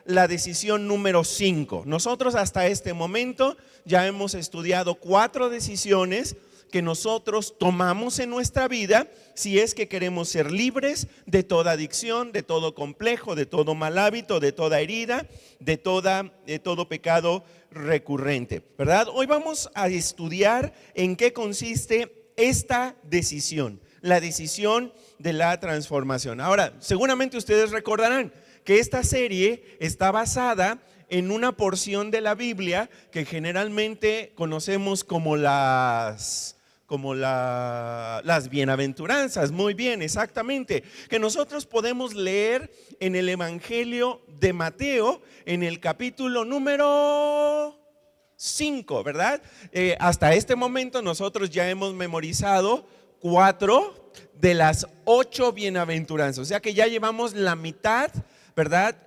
la decisión número 5. Nosotros hasta este momento ya hemos estudiado 4 decisiones que nosotros tomamos en nuestra vida si es que queremos ser libres de toda adicción, de todo complejo, de todo mal hábito, de toda herida, de todo pecado recurrente, ¿verdad? Hoy vamos a estudiar en qué consiste esta decisión, la decisión de la transformación. Ahora, seguramente ustedes recordarán que esta serie está basada en una porción de la Biblia que generalmente conocemos como las bienaventuranzas. Muy bien, exactamente, que nosotros podemos leer en el Evangelio de Mateo en el capítulo número 5, ¿verdad? Hasta este momento nosotros ya hemos memorizado 4 de las 8 bienaventuranzas, o sea que ya llevamos la mitad, ¿verdad?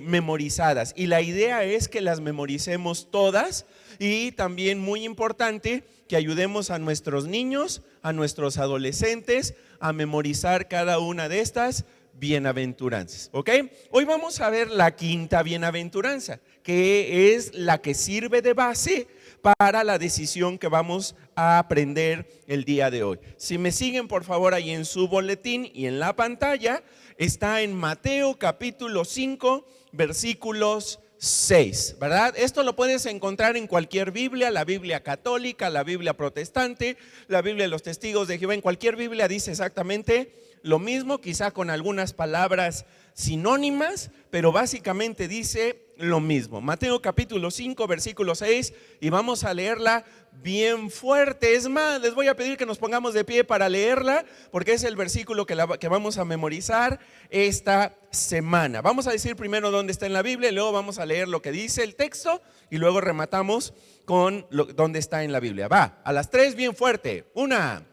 Memorizadas, y la idea es que las memoricemos todas, y también muy importante que ayudemos a nuestros niños, a nuestros adolescentes a memorizar cada una de estas bienaventuranzas, ¿ok? Hoy vamos a ver la 5ª bienaventuranza, que es la que sirve de base para la decisión que vamos a aprender el día de hoy. Si me siguen, por favor, ahí en su boletín y en la pantalla, está en Mateo capítulo 5, versículos 6, ¿verdad? Esto lo puedes encontrar en cualquier Biblia, la Biblia católica, la Biblia protestante, la Biblia de los Testigos de Jehová. En cualquier Biblia dice exactamente lo mismo, quizá con algunas palabras sinónimas, pero básicamente dice lo mismo. Mateo capítulo 5, versículo 6, y vamos a leerla bien fuerte. Es más, les voy a pedir que nos pongamos de pie para leerla, porque es el versículo que vamos a memorizar esta semana. Vamos a decir primero dónde está en la Biblia, y luego vamos a leer lo que dice el texto, y luego rematamos con dónde está en la Biblia. Va, a las 3 bien fuerte. 1.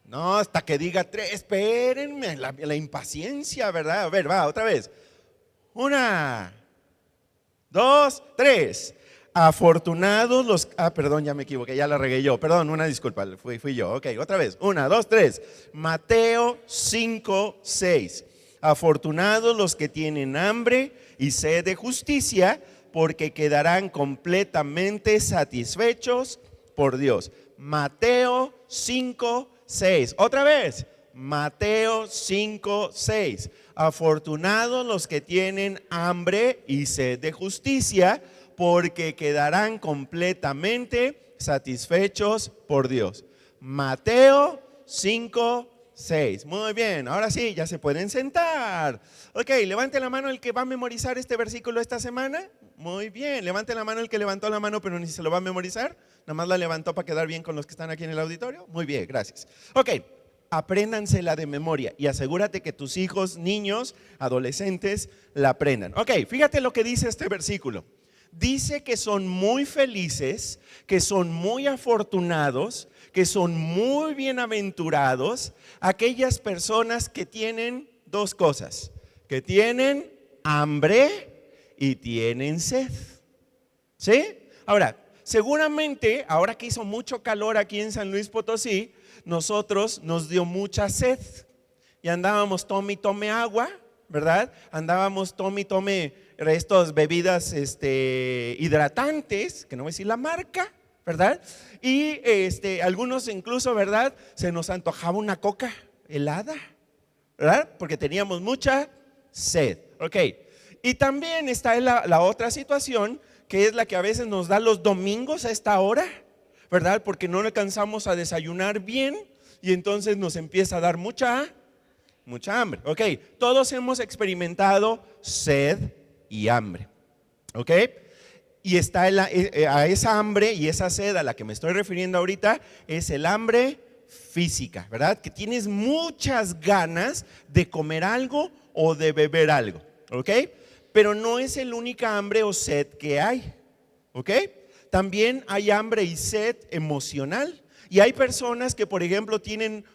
No, hasta que diga 3, espérenme, la impaciencia, ¿verdad? A ver, va, otra vez. 1, 2, 3. Afortunados los... perdón, ya me equivoqué, ya la regué yo. Perdón, una disculpa, fui yo. Ok, otra vez. 1, 2, 3. Mateo 5, 6. Afortunados los que tienen hambre y sed de justicia, porque quedarán completamente satisfechos por Dios. Mateo 5, 6. Otra vez. Mateo 5, 6. Afortunados los que tienen hambre y sed de justicia, porque quedarán completamente satisfechos por Dios. Mateo 5, 6. Muy bien, ahora sí, ya se pueden sentar. Ok, levante la mano el que va a memorizar este versículo esta semana. Muy bien, levante la mano el que levantó la mano pero ni se lo va a memorizar. Nada más la levantó para quedar bien con los que están aquí en el auditorio. Muy bien, gracias. Ok, apréndansela de memoria y asegúrate que tus hijos, niños, adolescentes la aprendan. Ok, fíjate lo que dice este versículo. Dice que son muy felices, que son muy afortunados, que son muy bienaventurados aquellas personas que tienen 2 cosas, que tienen hambre y tienen sed. ¿Sí? Ahora, seguramente, ahora que hizo mucho calor aquí en San Luis Potosí, nosotros nos dio mucha sed y andábamos tome y tome agua, ¿verdad? Andábamos tome y tome estas bebidas hidratantes, que no voy a decir la marca, ¿verdad? Y algunos incluso, ¿verdad? Se nos antojaba una coca helada, ¿verdad? Porque teníamos mucha sed. Ok, y también está la otra situación, que es la que a veces nos da los domingos a esta hora, ¿verdad? Porque no alcanzamos a desayunar bien y entonces nos empieza a dar mucha hambre. Ok, todos hemos experimentado sed y hambre. Ok, y está a esa hambre y esa sed a la que me estoy refiriendo ahorita es el hambre física, ¿verdad? Que tienes muchas ganas de comer algo o de beber algo. Ok, pero no es el única hambre o sed que hay. Ok, también hay hambre y sed emocional. Y hay personas que, por ejemplo,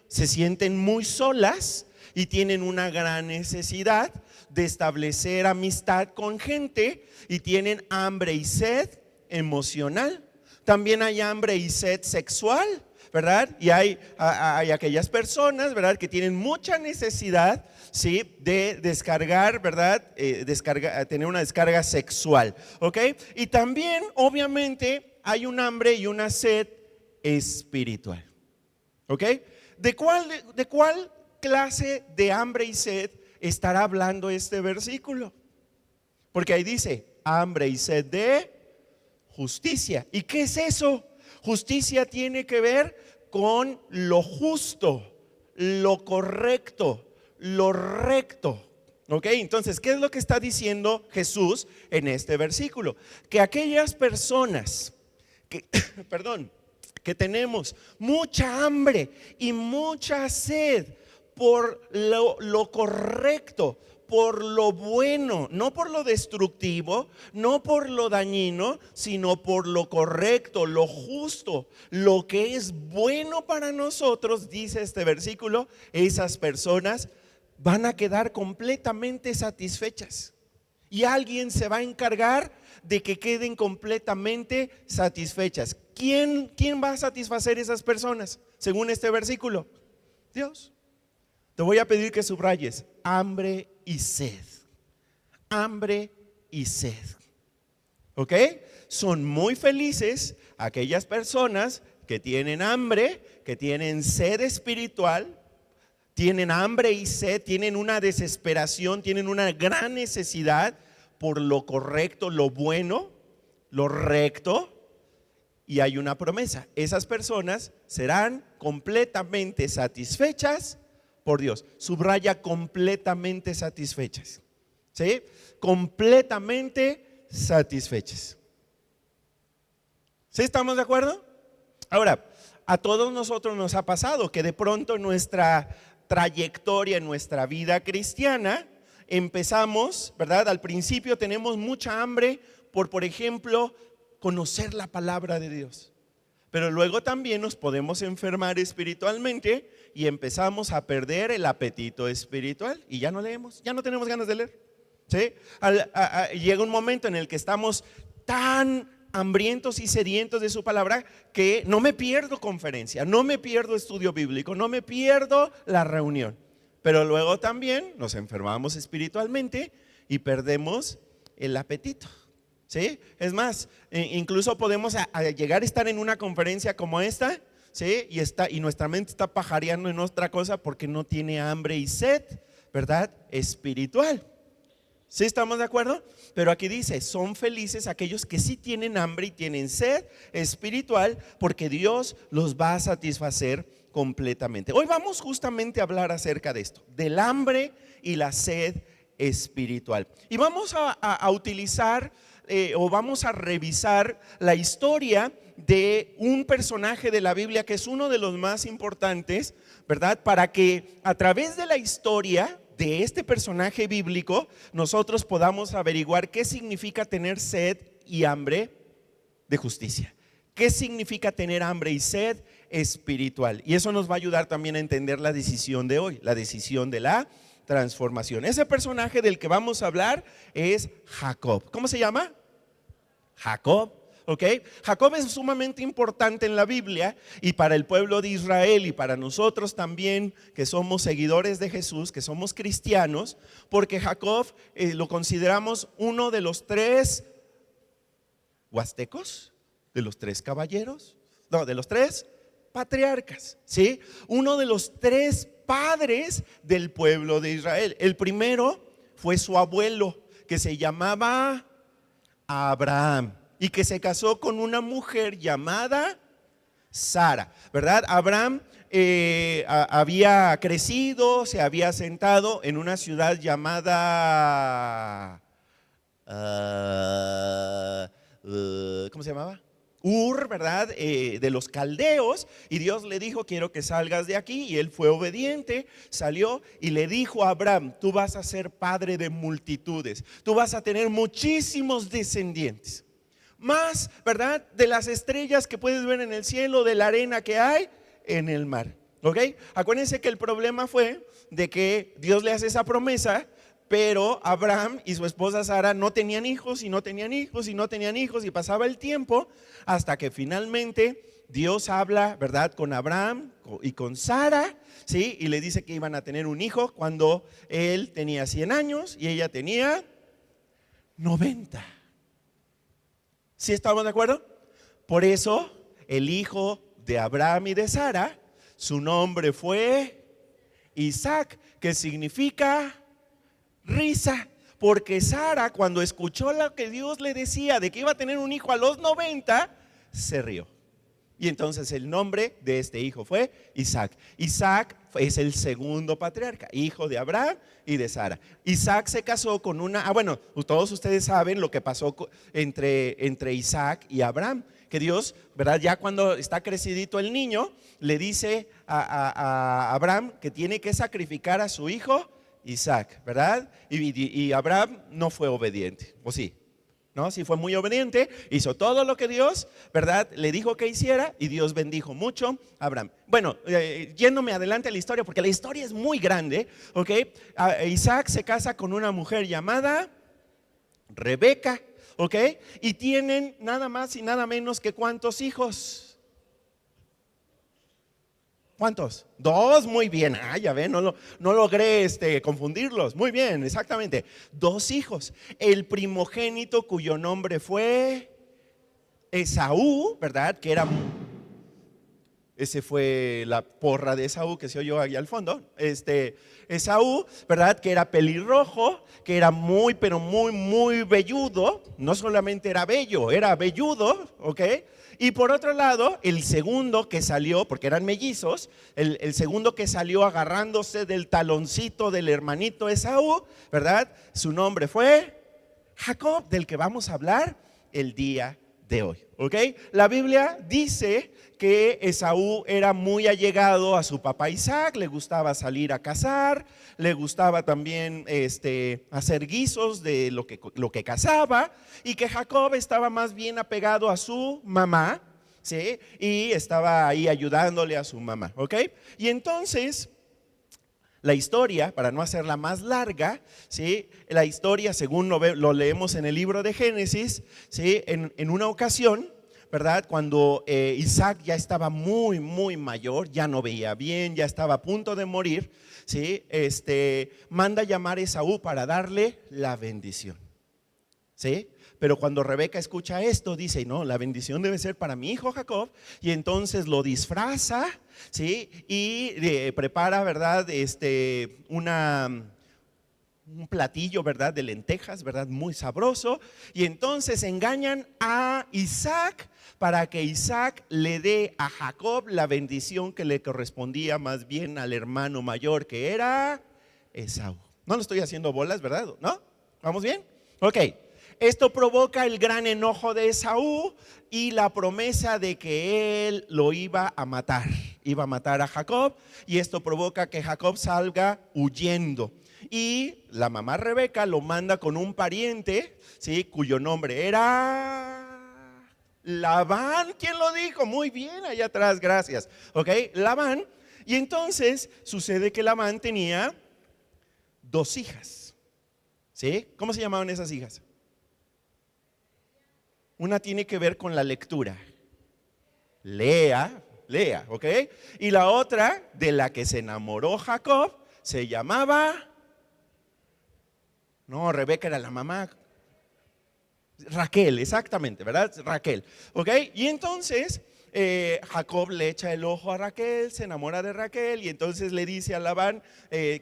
se sienten muy solas y tienen una gran necesidad de establecer amistad con gente y tienen hambre y sed emocional. También hay hambre y sed sexual. ¿verdad? Y hay aquellas personas, ¿verdad?, que tienen mucha necesidad, ¿sí?, de descargar, ¿verdad?, tener una descarga sexual, ¿ok? Y también, obviamente, hay un hambre y una sed espiritual, ¿ok? ¿De cuál clase de hambre y sed estará hablando este versículo? Porque ahí dice, hambre y sed de justicia. ¿Y qué es eso? Justicia tiene que ver con lo justo, lo correcto, lo recto. ¿Ok? Entonces, ¿qué es lo que está diciendo Jesús en este versículo? Que aquellas personas que, perdón, que tenemos mucha hambre y mucha sed por lo correcto, por lo bueno, no por lo destructivo, no por lo dañino, sino por lo correcto, lo justo, lo que es bueno para nosotros, dice este versículo, esas personas van a quedar completamente satisfechas. Y alguien se va a encargar de que queden completamente satisfechas. ¿Quién va a satisfacer esas personas? Según este versículo, Dios. Te voy a pedir que subrayes hambre y sed. Hambre y sed. ¿Ok? Son muy felices aquellas personas que tienen hambre, que tienen sed espiritual, tienen hambre y sed, tienen una desesperación, tienen una gran necesidad por lo correcto, lo bueno, lo recto. Y hay una promesa: esas personas serán completamente satisfechas por Dios. Subraya completamente satisfechas. ¿Sí? Completamente satisfechas. ¿Sí estamos de acuerdo? Ahora, a todos nosotros nos ha pasado que de pronto en nuestra trayectoria, en nuestra vida cristiana, empezamos, ¿verdad? Al principio tenemos mucha hambre por ejemplo, conocer la palabra de Dios. Pero luego también nos podemos enfermar espiritualmente y empezamos a perder el apetito espiritual y ya no leemos, ya no tenemos ganas de leer. ¿Sí? Llega un momento en el que estamos tan hambrientos y sedientos de su palabra que no me pierdo conferencia, no me pierdo estudio bíblico, no me pierdo la reunión. Pero luego también nos enfermamos espiritualmente y perdemos el apetito. ¿Sí? Es más, incluso podemos llegar a estar en una conferencia como esta, ¿sí? Y nuestra mente está pajareando en otra cosa porque no tiene hambre y sed, ¿verdad? Espiritual. ¿Sí estamos de acuerdo? Pero aquí dice, son felices aquellos que sí tienen hambre y tienen sed espiritual, porque Dios los va a satisfacer completamente. Hoy vamos justamente a hablar acerca de esto, del hambre y la sed espiritual. Y vamos a utilizar o vamos a revisar la historia de un personaje de la Biblia que es uno de los más importantes, ¿verdad? Para que a través de la historia de este personaje bíblico nosotros podamos averiguar qué significa tener sed y hambre de justicia. ¿Qué significa tener hambre y sed espiritual? Y eso nos va a ayudar también a entender la decisión de hoy, la decisión de la transformación. Ese personaje del que vamos a hablar es Jacob. ¿Cómo se llama? Jacob. ¿Ok? Jacob es sumamente importante en la Biblia y para el pueblo de Israel y para nosotros también que somos seguidores de Jesús, que somos cristianos, porque Jacob lo consideramos uno de los tres huastecos, de los tres caballeros, no, de los tres patriarcas, ¿sí? Uno de los tres padres del pueblo de Israel. El primero fue su abuelo, que se llamaba Abraham y que se casó con una mujer llamada Sara, ¿verdad? Abraham había crecido, se había asentado en una ciudad llamada ¿cómo se llamaba? Ur, ¿verdad? De los caldeos, y Dios le dijo: quiero que salgas de aquí, y él fue obediente, salió y le dijo a Abraham: tú vas a ser padre de multitudes, tú vas a tener muchísimos descendientes, más, ¿verdad?, de las estrellas que puedes ver en el cielo, de la arena que hay en el mar. ¿Ok? Acuérdense que el problema fue de que Dios le hace esa promesa, pero Abraham y su esposa Sara no tenían hijos y no tenían hijos y no tenían hijos, y pasaba el tiempo hasta que finalmente Dios habla, ¿verdad?, con Abraham y con Sara, ¿sí? Y le dice que iban a tener un hijo cuando él tenía 100 años y ella tenía 90. ¿Sí estamos de acuerdo? Por eso el hijo de Abraham y de Sara, su nombre fue Isaac, que significa risa. Porque Sara, cuando escuchó lo que Dios le decía de que iba a tener un hijo a los 90, se rió. Y entonces el nombre de este hijo fue Isaac. Isaac es el segundo patriarca, hijo de Abraham y de Sara. Isaac se casó con una, bueno, todos ustedes saben lo que pasó entre Isaac y Abraham. Que Dios, ¿verdad? Ya cuando está crecidito el niño, le dice a Abraham que tiene que sacrificar a su hijo Isaac, ¿verdad? Y Abraham no fue obediente, ¿o sí? ¿No? Sí fue muy obediente, hizo todo lo que Dios, ¿verdad?, le dijo que hiciera, y Dios bendijo mucho a Abraham. Bueno, yéndome adelante a la historia, porque la historia es muy grande, ¿ok? Isaac se casa con una mujer llamada Rebeca, ¿ok? Y tienen nada más y nada menos que ¿cuántos hijos? ¿Cuántos? 2, muy bien. Ya ven, no logré confundirlos. Muy bien, exactamente. 2 hijos. El primogénito, cuyo nombre fue Esaú, ¿verdad? Ese fue la porra de Esaú que se oyó ahí al fondo. Esaú, ¿verdad? Que era pelirrojo, que era muy, pero muy, muy velludo. No solamente era bello, era velludo, ¿ok? Y por otro lado, el segundo que salió, porque eran mellizos, el segundo que salió agarrándose del taloncito del hermanito Esaú, ¿verdad? Su nombre fue Jacob, del que vamos a hablar el día de hoy, ¿ok? La Biblia dice que Esaú era muy allegado a su papá Isaac, le gustaba salir a cazar, le gustaba también hacer guisos de lo que cazaba, y que Jacob estaba más bien apegado a su mamá, ¿sí? Y estaba ahí ayudándole a su mamá, ¿ok? Y entonces la historia, para no hacerla más larga, ¿sí? La historia, según lo leemos en el libro de Génesis, ¿sí? En una ocasión, ¿verdad? Cuando Isaac ya estaba muy, muy mayor, ya no veía bien, ya estaba a punto de morir, ¿sí? Manda llamar a Esaú para darle la bendición, ¿sí? Pero cuando Rebeca escucha esto, dice, no, la bendición debe ser para mi hijo Jacob, y entonces lo disfraza, ¿sí? Y prepara, ¿verdad? Un platillo, ¿verdad?, de lentejas, ¿verdad?, muy sabroso. Y entonces engañan a Isaac para que Isaac le dé a Jacob la bendición que le correspondía más bien al hermano mayor, que era Esaú. No lo estoy haciendo bolas, ¿verdad? ¿No? ¿Vamos bien? Ok. Esto provoca el gran enojo de Esaú y la promesa de que él lo iba a matar a Jacob, y esto provoca que Jacob salga huyendo. Y la mamá Rebeca lo manda con un pariente, ¿sí?, cuyo nombre era Labán. ¿Quién lo dijo? Muy bien, allá atrás, gracias. Ok, Labán. Y entonces sucede que Labán tenía 2 hijas, ¿sí? ¿Cómo se llamaban esas hijas? Una tiene que ver con la lectura, Lea, ¿ok? Y la otra, de la que se enamoró Jacob, se llamaba, no, Rebeca era la mamá, Raquel, exactamente, ¿verdad? Raquel, ¿ok? Y entonces Jacob le echa el ojo a Raquel, se enamora de Raquel, y entonces le dice a Labán,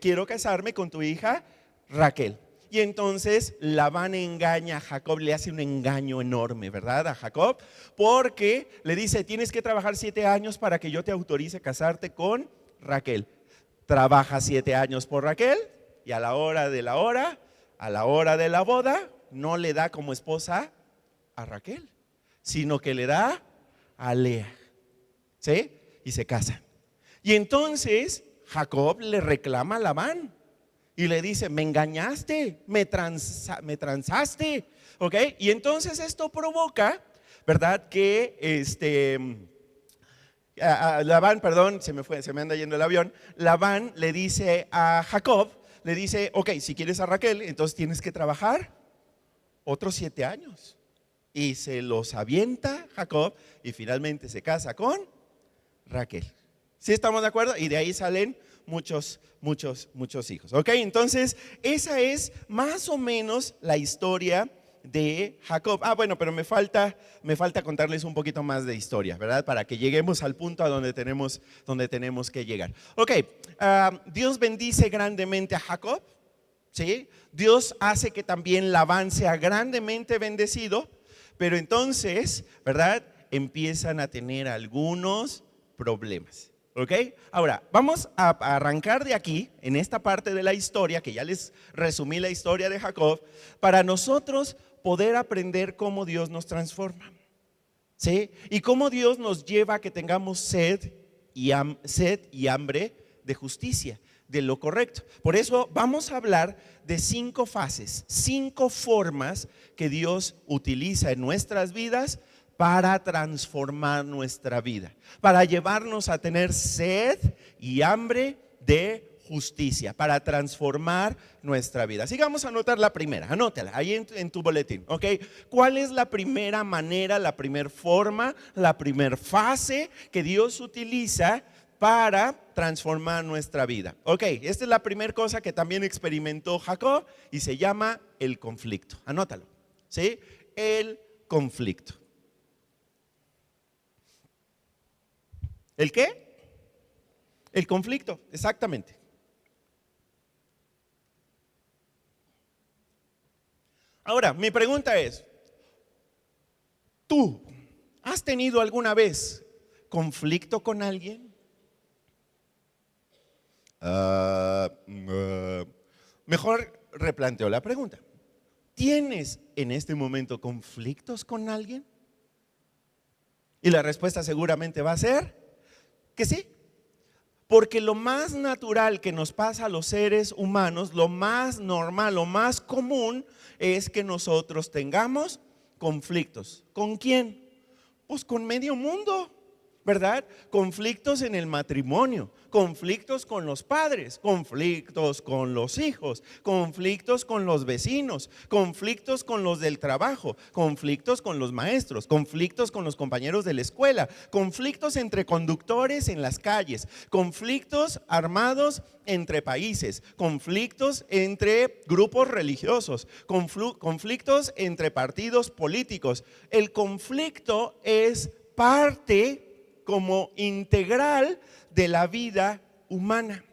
quiero casarme con tu hija Raquel. Y entonces Labán engaña a Jacob, le hace un engaño enorme, ¿verdad?, a Jacob, porque le dice, tienes que trabajar 7 años para que yo te autorice a casarte con Raquel. Trabaja 7 años por Raquel, y a la hora de la boda, no le da como esposa a Raquel, sino que le da a Lea, ¿sí? Y se casan. Y entonces Jacob le reclama a Labán y le dice, me engañaste, me transaste, ¿ok? Y entonces esto provoca, ¿verdad?, que Labán, perdón, se me anda yendo el avión. Labán le dice a Jacob, le dice, ok, si quieres a Raquel, entonces tienes que trabajar otros 7 años. y se los avienta Jacob y finalmente se casa con Raquel. ¿Sí estamos de acuerdo? Y de ahí salen muchos hijos. ¿Ok? Entonces, esa es más o menos la historia de Jacob. Bueno, pero me falta contarles un poquito más de historia, ¿verdad? Para que lleguemos al punto a donde tenemos que llegar. Ok, Dios bendice grandemente a Jacob, ¿sí? Dios hace que también Labán sea grandemente bendecido, pero entonces, ¿verdad? Empiezan a tener algunos problemas. ¿Ok? Ahora, vamos a arrancar de aquí, en esta parte de la historia, que ya les resumí la historia de Jacob, para nosotros poder aprender cómo Dios nos transforma, ¿sí? Y cómo Dios nos lleva a que tengamos sed y hambre de justicia, de lo correcto. Por eso vamos a hablar de 5 fases, 5 formas que Dios utiliza en nuestras vidas para transformar nuestra vida, para llevarnos a tener sed y hambre de justicia, para transformar nuestra vida. Así que vamos a anotar la primera, anótala ahí en tu boletín, ¿ok? ¿Cuál es la primera manera, la primera forma, la primera fase que Dios utiliza para transformar nuestra vida? Ok, esta es la primera cosa que también experimentó Jacob y se llama el conflicto. Anótalo, ¿sí? El conflicto. ¿El qué? El conflicto, exactamente. Ahora, mi pregunta es, ¿tú has tenido alguna vez conflicto con alguien? Mejor replanteo la pregunta. ¿Tienes en este momento conflictos con alguien? Y la respuesta seguramente va a ser que sí, porque lo más natural que nos pasa a los seres humanos, lo más normal, lo más común es que nosotros tengamos conflictos. ¿Con quién? Pues con medio mundo, ¿verdad? Conflictos en el matrimonio, conflictos con los padres, conflictos con los hijos, conflictos con los vecinos, conflictos con los del trabajo, conflictos con los maestros, conflictos con los compañeros de la escuela, conflictos entre conductores en las calles, conflictos armados entre países, conflictos entre grupos religiosos, conflictos entre partidos políticos. El conflicto es parte como integral de la vida humana,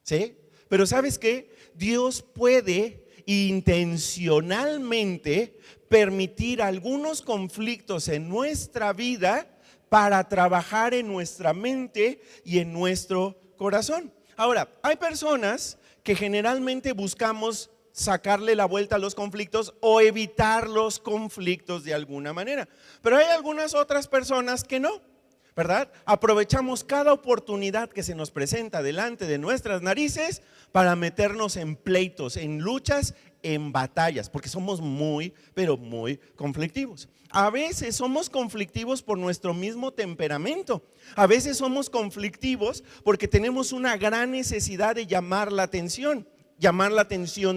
¿sí? Pero ¿sabes qué? Dios puede intencionalmente permitir algunos conflictos en nuestra vida para trabajar en nuestra mente y en nuestro corazón. Ahora, hay personas que generalmente buscamos sacarle la vuelta a los conflictos o evitar los conflictos de alguna manera. Pero hay algunas otras personas que no, ¿verdad? Aprovechamos cada oportunidad que se nos presenta delante de nuestras narices para meternos en pleitos, en luchas, en batallas, porque somos muy, pero muy conflictivos. A veces somos conflictivos por nuestro mismo temperamento. A veces somos conflictivos porque tenemos una gran necesidad de llamar la atención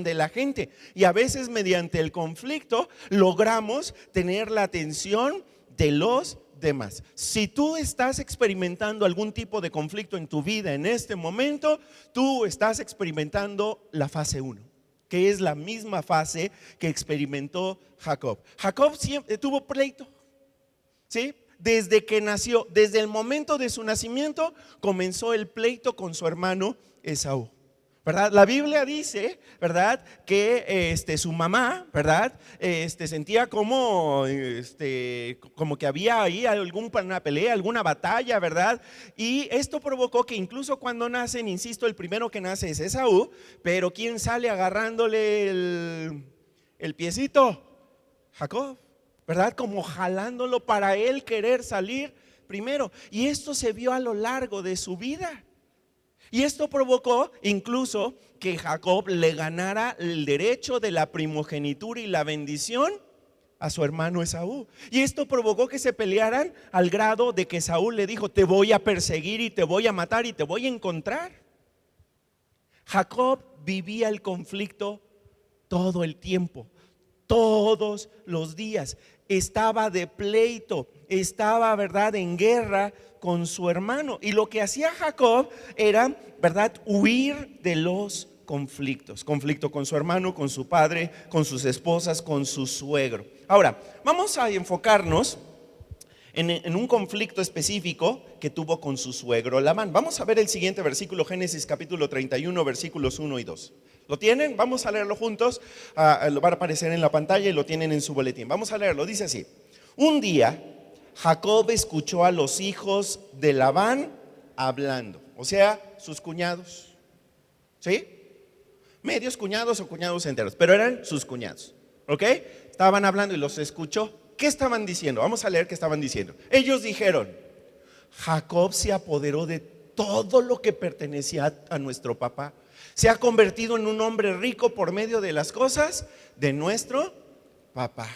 de la gente, y a veces mediante el conflicto logramos tener la atención de los demás. Si tú estás experimentando algún tipo de conflicto en tu vida en este momento, tú estás experimentando la fase 1, que es la misma fase que experimentó Jacob. Jacob siempre tuvo pleito, ¿sí? Desde que nació, desde el momento de su nacimiento, comenzó el pleito con su hermano Esaú, ¿verdad? La Biblia dice, ¿verdad?, que su mamá, ¿verdad?, sentía como que había ahí alguna pelea, alguna batalla, ¿verdad? Y esto provocó que incluso cuando nacen, insisto, el primero que nace es Esaú, pero ¿quién sale agarrándole el piecito? Jacob, ¿verdad? Como jalándolo para él querer salir primero. Y esto se vio a lo largo de su vida. Y esto provocó incluso que Jacob le ganara el derecho de la primogenitura y la bendición a su hermano Esaú. Y esto provocó que se pelearan al grado de que Saúl le dijo: te voy a perseguir y te voy a matar y te voy a encontrar. Jacob vivía el conflicto todo el tiempo. todos los días. Estaba de pleito, estaba, ¿verdad?, en guerra con su hermano. Y lo que hacía Jacob era, ¿verdad?, huir de los conflictos. Conflicto con su hermano, con su padre, con sus esposas, con su suegro. Ahora, vamos a enfocarnos en un conflicto específico que tuvo con su suegro Labán. Vamos a ver el siguiente versículo, Génesis capítulo 31, versículos 1 y 2. ¿Lo tienen? Vamos a leerlo juntos. Lo va a aparecer en la pantalla y lo tienen en su boletín. Vamos a leerlo. Dice así: un día Jacob escuchó a los hijos de Labán hablando, o sea, sus cuñados, ¿sí? Medios cuñados o cuñados enteros, pero eran sus cuñados, ¿ok? Estaban hablando y los escuchó. ¿Qué estaban diciendo? Vamos a leer qué estaban diciendo. Ellos dijeron: Jacob se apoderó de todo lo que pertenecía a nuestro papá. Se ha convertido en un hombre rico por medio de las cosas de nuestro papá.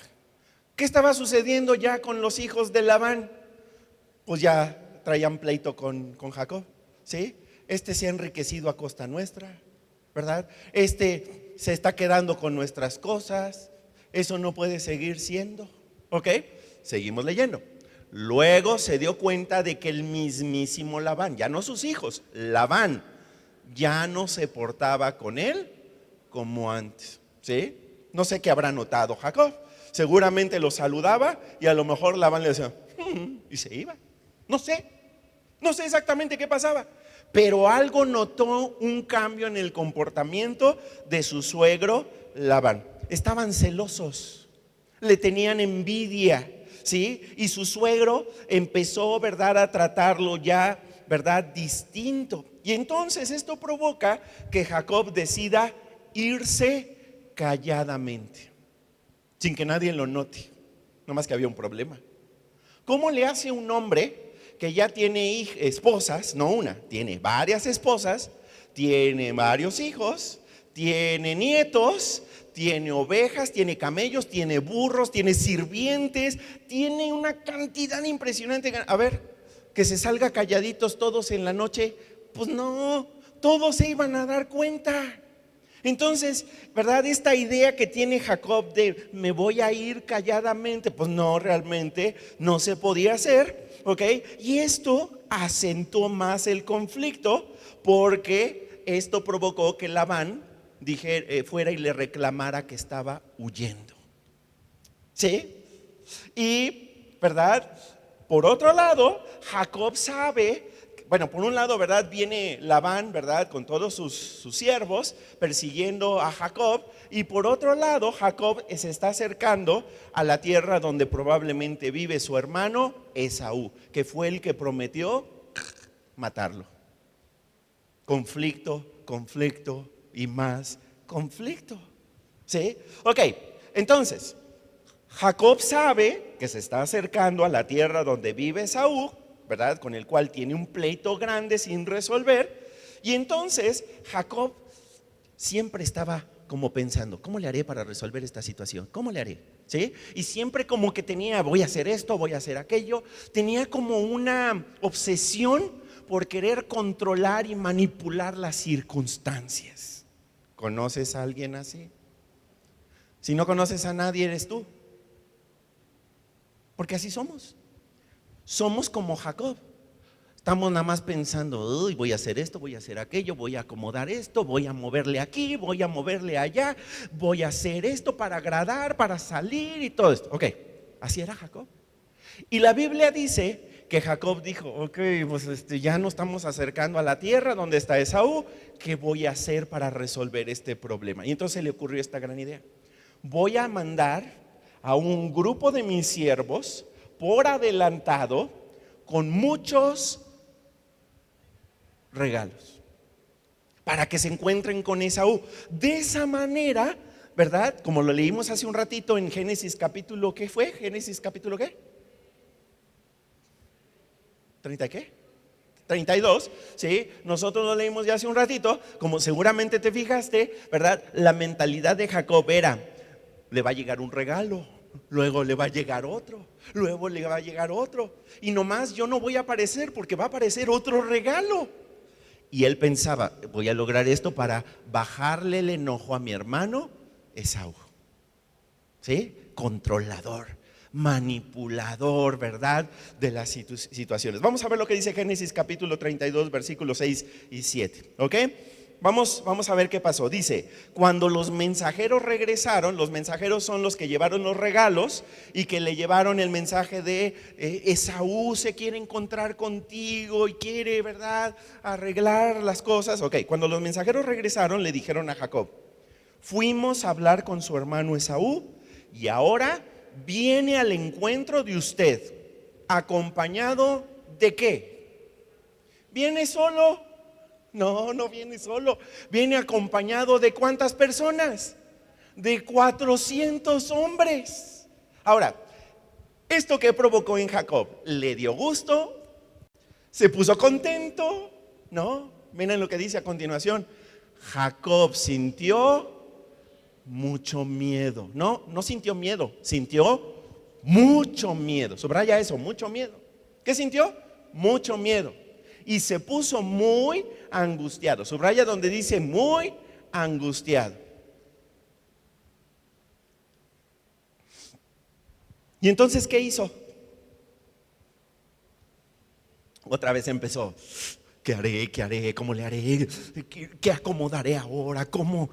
¿Qué estaba sucediendo ya con los hijos de Labán? Pues ya traían pleito con Jacob, ¿sí? Se ha enriquecido a costa nuestra, ¿verdad? Se está quedando con nuestras cosas. Eso no puede seguir siendo. ¿Ok? Seguimos leyendo. Luego se dio cuenta de que el mismísimo Labán, ya no sus hijos, Labán, ya no se portaba con él como antes, ¿sí? No sé qué habrá notado Jacob. Seguramente lo saludaba y a lo mejor Labán le decía y se iba. No sé exactamente qué pasaba, pero algo notó, un cambio en el comportamiento de su suegro Labán. Estaban celosos, le tenían envidia, ¿sí? Y su suegro empezó, ¿verdad?, a tratarlo ya, ¿verdad?, distinto. Y entonces esto provoca que Jacob decida irse calladamente, sin que nadie lo note. No más que había un problema. ¿Cómo le hace un hombre que ya tiene esposas, no una, tiene varias esposas, tiene varios hijos, tiene nietos, tiene ovejas, tiene camellos, tiene burros, tiene sirvientes, tiene una cantidad impresionante? A ver, que se salga calladitos todos en la noche, pues no, todos se iban a dar cuenta. Entonces, ¿verdad?, esta idea que tiene Jacob de me voy a ir calladamente, pues no, realmente no se podía hacer, ¿ok? Y esto acentuó más el conflicto, porque esto provocó que Labán fuera y le reclamara que estaba huyendo, ¿sí? Y, ¿verdad?, por otro lado, Jacob sabe, bueno, por un lado, ¿verdad?, viene Labán, ¿verdad?, con todos sus siervos persiguiendo a Jacob, y por otro lado, Jacob se está acercando a la tierra donde probablemente vive su hermano Esaú, que fue el que prometió matarlo. Conflicto, conflicto y más conflicto, ¿sí? Ok, entonces Jacob sabe que se está acercando a la tierra donde vive Esaú, ¿verdad?, con el cual tiene un pleito grande sin resolver. Y entonces Jacob siempre estaba como pensando, ¿cómo le haré para resolver esta situación? ¿Cómo le haré? ¿Sí? Y siempre como que tenía, voy a hacer esto, voy a hacer aquello. Tenía como una obsesión por querer controlar y manipular las circunstancias. ¿Conoces a alguien así? Si no conoces a nadie, eres tú. Porque así somos. Somos como Jacob. Estamos nada más pensando, uy, voy a hacer esto, voy a hacer aquello, voy a acomodar esto, voy a moverle aquí, voy a moverle allá, voy a hacer esto para agradar, para salir y todo esto. Ok, así era Jacob. Y la Biblia dice que Jacob dijo, ok, pues ya nos estamos acercando a la tierra donde está Esaú, ¿qué voy a hacer para resolver este problema? Y entonces le ocurrió esta gran idea: voy a mandar a un grupo de mis siervos por adelantado con muchos regalos para que se encuentren con Esaú. De esa manera, ¿verdad?, como lo leímos hace un ratito en Génesis capítulo, ¿qué fue? Génesis capítulo ¿qué? ¿30 qué? 32, ¿sí? Nosotros lo leímos ya hace un ratito. Como seguramente te fijaste, ¿verdad?, la mentalidad de Jacob era: le va a llegar un regalo, luego le va a llegar otro, luego le va a llegar otro, y nomás yo no voy a aparecer porque va a aparecer otro regalo. Y él pensaba, voy a lograr esto para bajarle el enojo a mi hermano Esaú. ¿sí? Controlador, manipulador, ¿verdad? De las situaciones. Vamos a ver lo que dice Génesis capítulo 32, versículos 6 y 7, ¿ok? Vamos a ver qué pasó. Dice, cuando los mensajeros regresaron, los mensajeros son los que llevaron los regalos y que le llevaron el mensaje de Esaú se quiere encontrar contigo y quiere, ¿verdad?, arreglar las cosas. Ok, cuando los mensajeros regresaron le dijeron a Jacob, fuimos a hablar con su hermano Esaú y ahora viene al encuentro de usted, ¿acompañado de qué? ¿Viene solo? No, no viene solo. Viene acompañado de ¿cuántas personas? De 400 hombres. Ahora, ¿esto qué provocó en Jacob? ¿Le dio gusto? ¿Se puso contento? No, miren lo que dice a continuación. Jacob sintió mucho miedo. No, no sintió miedo, sintió mucho miedo. Subraya eso, mucho miedo. ¿Qué sintió? Mucho miedo. Y se puso muy angustiado. Subraya donde dice muy angustiado. Y entonces, ¿qué hizo? Otra vez empezó. ¿Qué haré? ¿Qué haré? ¿Cómo le haré? ¿Qué acomodaré ahora? ¿Cómo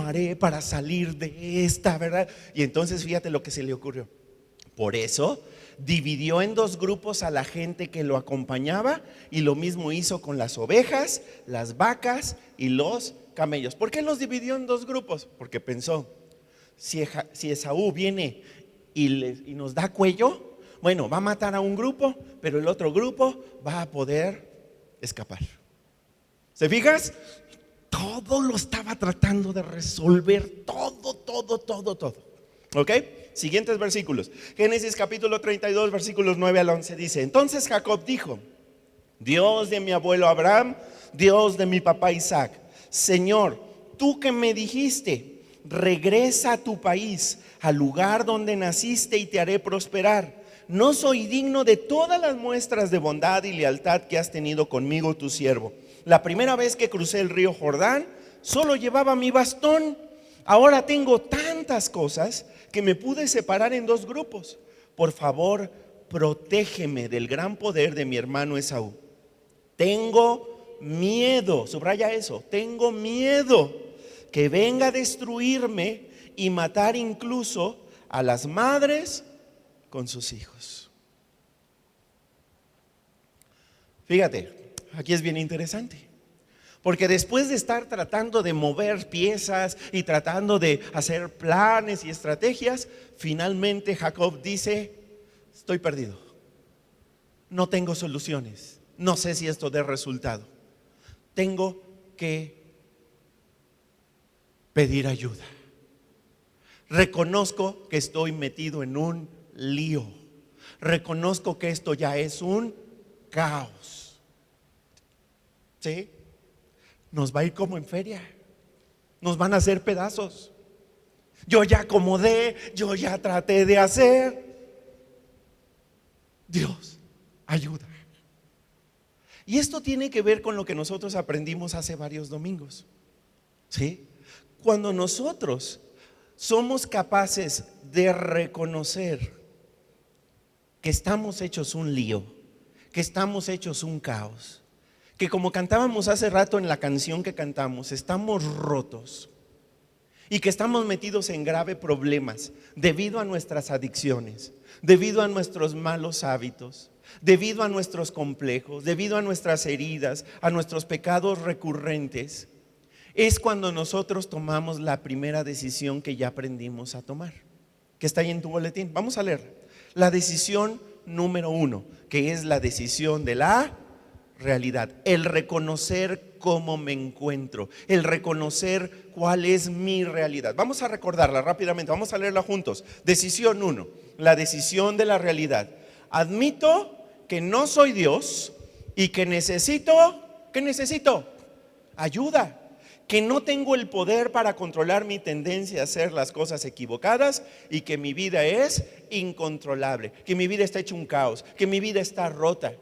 haré para salir de esta, verdad? Y entonces fíjate lo que se le ocurrió. Por eso dividió en dos grupos a la gente que lo acompañaba y lo mismo hizo con las ovejas, las vacas y los camellos. ¿Por qué los dividió en dos grupos? Porque pensó, si Esaú viene y nos da cuello, bueno, va a matar a un grupo, pero el otro grupo va a poder escapar. ¿Se fijas? Todo lo estaba tratando de resolver, todo. ¿Ok? Siguientes versículos. Génesis capítulo 32, versículos 9 al 11 dice, entonces Jacob dijo, Dios de mi abuelo Abraham, Dios de mi papá Isaac, Señor, tú que me dijiste, regresa a tu país, al lugar donde naciste y te haré prosperar. No soy digno de todas las muestras de bondad y lealtad que has tenido conmigo, tu siervo. La primera vez que crucé el río Jordán, solo llevaba mi bastón. Ahora tengo tantas cosas que me pude separar en dos grupos. Por favor, protégeme del gran poder de mi hermano Esaú. Tengo miedo, subraya eso, tengo miedo que venga a destruirme y matar incluso a las madres con sus hijos. Fíjate, aquí es bien interesante. Porque después de estar tratando de mover piezas y tratando de hacer planes y estrategias, finalmente Jacob dice, estoy perdido. No tengo soluciones. No sé si esto dé resultado. Tengo que pedir ayuda. Reconozco que estoy metido en un lío. Reconozco que esto ya es un caos. ¿Sí? Nos va a ir como en feria. Nos van a hacer pedazos. Yo ya acomodé, yo ya traté de hacer. Dios, ayuda. Y esto tiene que ver con lo que nosotros aprendimos hace varios domingos. ¿Sí? Cuando nosotros somos capaces de reconocer que estamos hechos un lío, que estamos hechos un caos, que como cantábamos hace rato en la canción que cantamos, estamos rotos y que estamos metidos en graves problemas debido a nuestras adicciones, debido a nuestros malos hábitos, debido a nuestros complejos, debido a nuestras heridas, a nuestros pecados recurrentes. Es cuando nosotros tomamos la primera decisión que ya aprendimos a tomar, que está ahí en tu boletín. Vamos a leer la decisión número 1, que es la decisión de la realidad, el reconocer cómo me encuentro, el reconocer cuál es mi realidad. Vamos a recordarla rápidamente, vamos a leerla juntos. Decisión 1, la decisión de la realidad. Admito que no soy Dios y que necesito ayuda, que no tengo el poder para controlar mi tendencia a hacer las cosas equivocadas y que mi vida es incontrolable, que mi vida está hecha un caos, que mi vida está rota.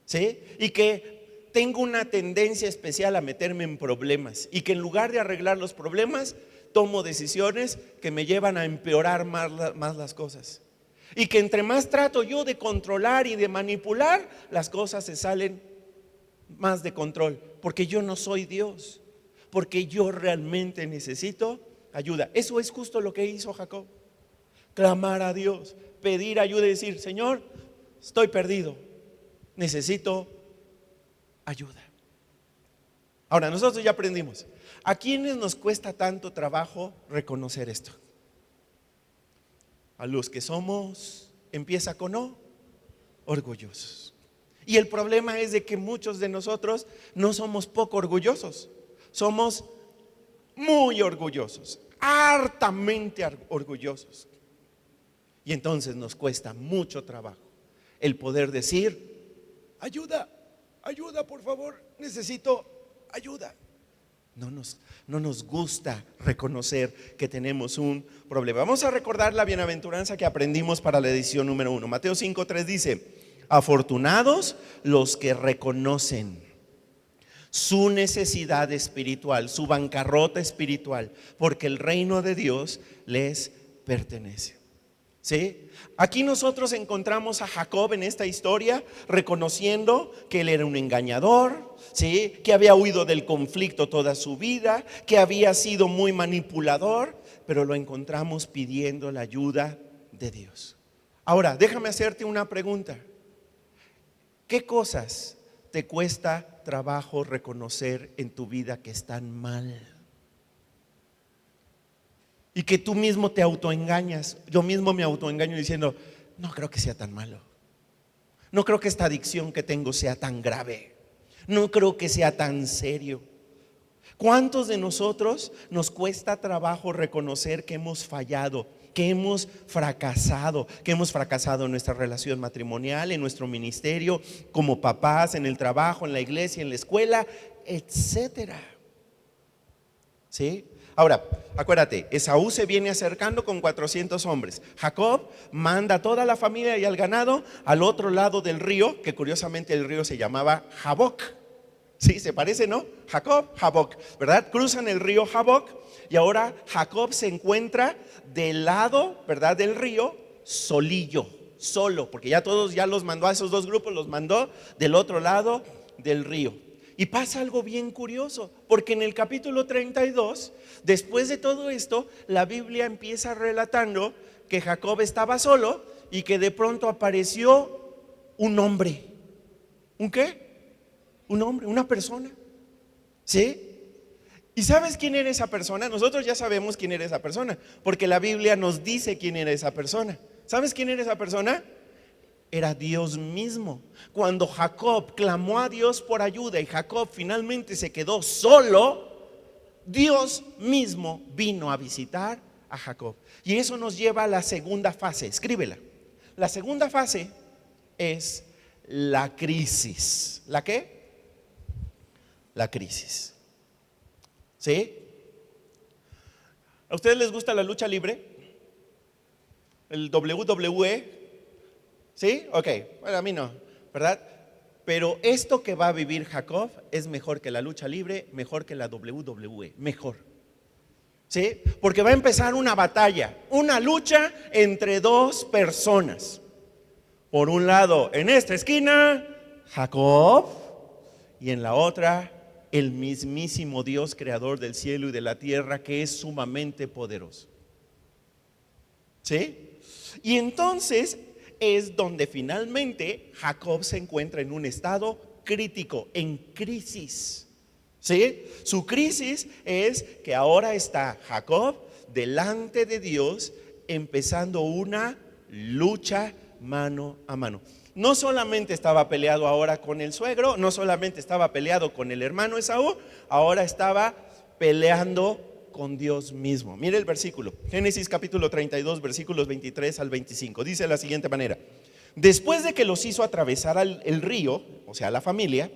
¿Sí? Y que tengo una tendencia especial a meterme en problemas y que en lugar de arreglar los problemas tomo decisiones que me llevan a empeorar más las cosas. Y que entre más trato yo de controlar y de manipular, las cosas se salen más de control. Porque yo no soy Dios. Porque yo realmente necesito ayuda. Eso es justo lo que hizo Jacob. Clamar a Dios, pedir ayuda y decir: Señor, estoy perdido, necesito ayuda. Ahora, nosotros ya aprendimos. ¿A quiénes nos cuesta tanto trabajo reconocer esto? A los que somos, empieza con O, orgullosos. Y el problema es de que muchos de nosotros no somos poco orgullosos, somos muy orgullosos, hartamente orgullosos. Y entonces nos cuesta mucho trabajo el poder decir: ayuda, ayuda, por favor, necesito ayuda. No nos gusta reconocer que tenemos un problema. Vamos a recordar la bienaventuranza que aprendimos para la edición número 1. Mateo 5:3 dice: afortunados los que reconocen su necesidad espiritual, su bancarrota espiritual, porque el reino de Dios les pertenece. ¿Sí? Aquí nosotros encontramos a Jacob en esta historia reconociendo que él era un engañador, ¿sí? Que había huido del conflicto toda su vida, que había sido muy manipulador, pero lo encontramos pidiendo la ayuda de Dios. Ahora, déjame hacerte una pregunta. ¿Qué cosas te cuesta trabajo reconocer en tu vida que están mal? Y que tú mismo te autoengañas. Yo mismo me autoengaño diciendo: no creo que sea tan malo. No creo que esta adicción que tengo sea tan grave. No creo que sea tan serio. ¿Cuántos de nosotros nos cuesta trabajo reconocer que hemos fallado, que hemos fracasado en nuestra relación matrimonial, en nuestro ministerio, como papás, en el trabajo, en la iglesia, en la escuela, etcétera? ¿Sí? Ahora, acuérdate, Esaú se viene acercando con 400 hombres. Jacob manda a toda la familia y al ganado al otro lado del río, que curiosamente el río se llamaba Jaboc. Sí, se parece, ¿no? Jacob, Jaboc, ¿verdad? Cruzan el río Jaboc y ahora Jacob se encuentra del lado, ¿verdad?, del río solillo, solo, porque ya los mandó a esos dos grupos, los mandó del otro lado del río. Y pasa algo bien curioso, porque en el capítulo 32, después de todo esto, la Biblia empieza relatando que Jacob estaba solo y que de pronto apareció un hombre. ¿Un qué? Un hombre, una persona. ¿Sí? ¿Y sabes quién era esa persona? Nosotros ya sabemos quién era esa persona, porque la Biblia nos dice quién era esa persona. ¿Sabes quién era esa persona? Era Dios mismo. Cuando Jacob clamó a Dios por ayuda y Jacob finalmente se quedó solo, Dios mismo vino a visitar a Jacob. Y eso nos lleva a la segunda fase. Escríbela. La segunda fase es la crisis. ¿La qué? La crisis. ¿Sí? ¿A ustedes les gusta la lucha libre? El WWE. ¿Sí? Ok, bueno, a mí no, ¿verdad? Pero esto que va a vivir Jacob es mejor que la lucha libre, mejor que la WWE, mejor. ¿Sí? Porque va a empezar una batalla, una lucha entre dos personas. Por un lado, en esta esquina, Jacob, y en la otra, el mismísimo Dios creador del cielo y de la tierra, que es sumamente poderoso. ¿Sí? Y entonces es donde finalmente Jacob se encuentra en un estado crítico, en crisis. ¿Sí? Su crisis es que ahora está Jacob delante de Dios empezando una lucha mano a mano. No solamente estaba peleado ahora con el suegro, no solamente estaba peleado con el hermano Esaú, ahora estaba peleando con Dios mismo. Mire el versículo, Génesis capítulo 32, versículos 23 al 25. Dice de la siguiente manera: después de que los hizo atravesar el río, o sea, la familia,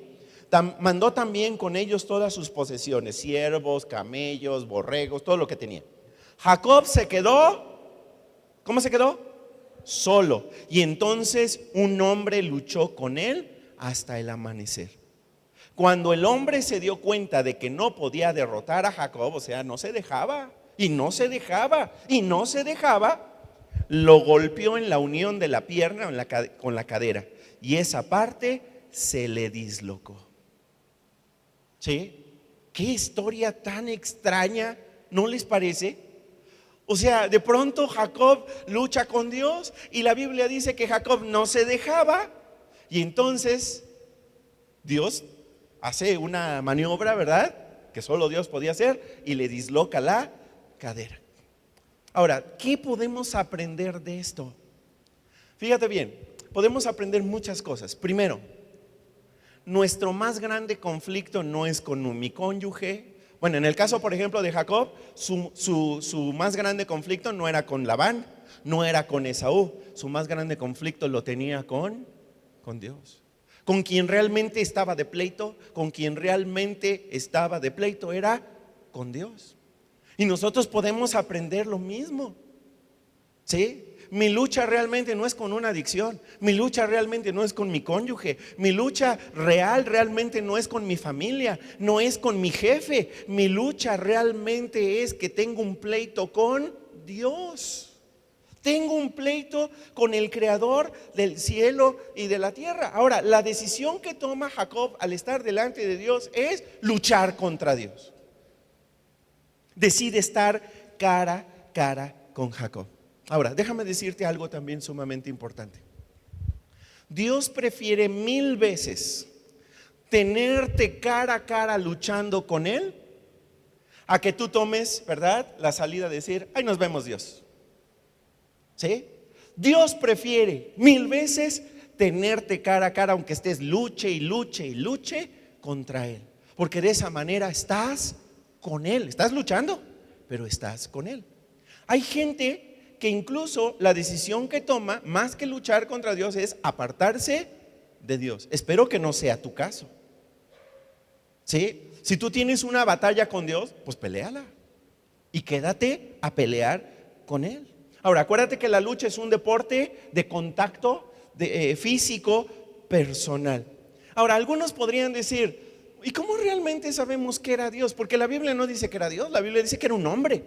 mandó también con ellos todas sus posesiones, siervos, camellos, borregos, todo lo que tenía. Jacob se quedó, ¿cómo se quedó? Solo. Y entonces un hombre luchó con él hasta el amanecer. Cuando el hombre se dio cuenta de que no podía derrotar a Jacob, o sea, no se dejaba, y no se dejaba, lo golpeó en la unión de la pierna con la cadera, y esa parte se le dislocó. ¿Sí? Qué historia tan extraña, ¿no les parece? O sea, de pronto Jacob lucha con Dios y la Biblia dice que Jacob no se dejaba, y entonces Dios hace una maniobra, ¿verdad?, que solo Dios podía hacer, y le disloca la cadera. Ahora, ¿qué podemos aprender de esto? Fíjate bien, podemos aprender muchas cosas. Primero, nuestro más grande conflicto no es con mi cónyuge. Bueno, en el caso, por ejemplo, de Jacob, su más grande conflicto no era con Labán, no era con Esaú. Su más grande conflicto lo tenía con Dios. Con quien realmente estaba de pleito, era con Dios. Y nosotros podemos aprender lo mismo. ¿Sí? Mi lucha realmente no es con una adicción, mi lucha realmente no es con mi cónyuge, mi lucha real realmente no es con mi familia, no es con mi jefe. Mi lucha realmente es que tengo un pleito con Dios. Tengo un pleito con el creador del cielo y de la tierra. Ahora, la decisión que toma Jacob al estar delante de Dios es luchar contra Dios. Decide estar cara a cara con Jacob. Ahora, déjame decirte algo también sumamente importante. Dios prefiere 1000 veces tenerte cara a cara luchando con Él, a que tú tomes, ¿verdad?, la salida de decir, ay, nos vemos, Dios. ¿Sí? Dios prefiere 1000 veces tenerte cara a cara, aunque estés luche contra Él, porque de esa manera estás con Él. Estás luchando, pero estás con Él. Hay gente que incluso la decisión que toma, más que luchar contra Dios, es apartarse de Dios. Espero que no sea tu caso. ¿Sí? Si tú tienes una batalla con Dios, pues peléala y quédate a pelear con Él. Ahora, acuérdate que la lucha es un deporte de contacto físico, personal. Ahora, algunos podrían decir, ¿y cómo realmente sabemos que era Dios? Porque la Biblia no dice que era Dios, la Biblia dice que era un hombre.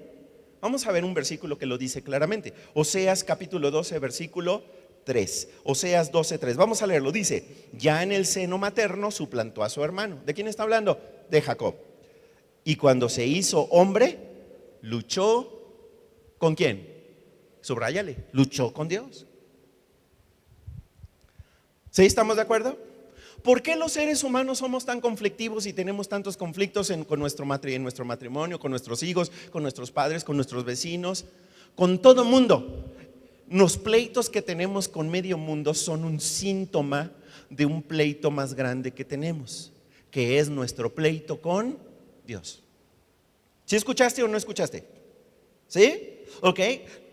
Vamos a ver un versículo que lo dice claramente. Oseas capítulo 12, versículo 3. Oseas 12:3. Vamos a leerlo. Dice, ya en el seno materno suplantó a su hermano. ¿De quién está hablando? De Jacob. Y cuando se hizo hombre, luchó ¿con quién? Subráyale, luchó con Dios. ¿Sí? ¿Estamos de acuerdo? ¿Por qué los seres humanos somos tan conflictivos y tenemos tantos conflictos en nuestro matrimonio, con nuestros hijos, con nuestros padres, con nuestros vecinos, con todo mundo? Los pleitos que tenemos con medio mundo son un síntoma de un pleito más grande que tenemos, que es nuestro pleito con Dios. ¿Sí escuchaste o no escuchaste? ¿Sí? Ok,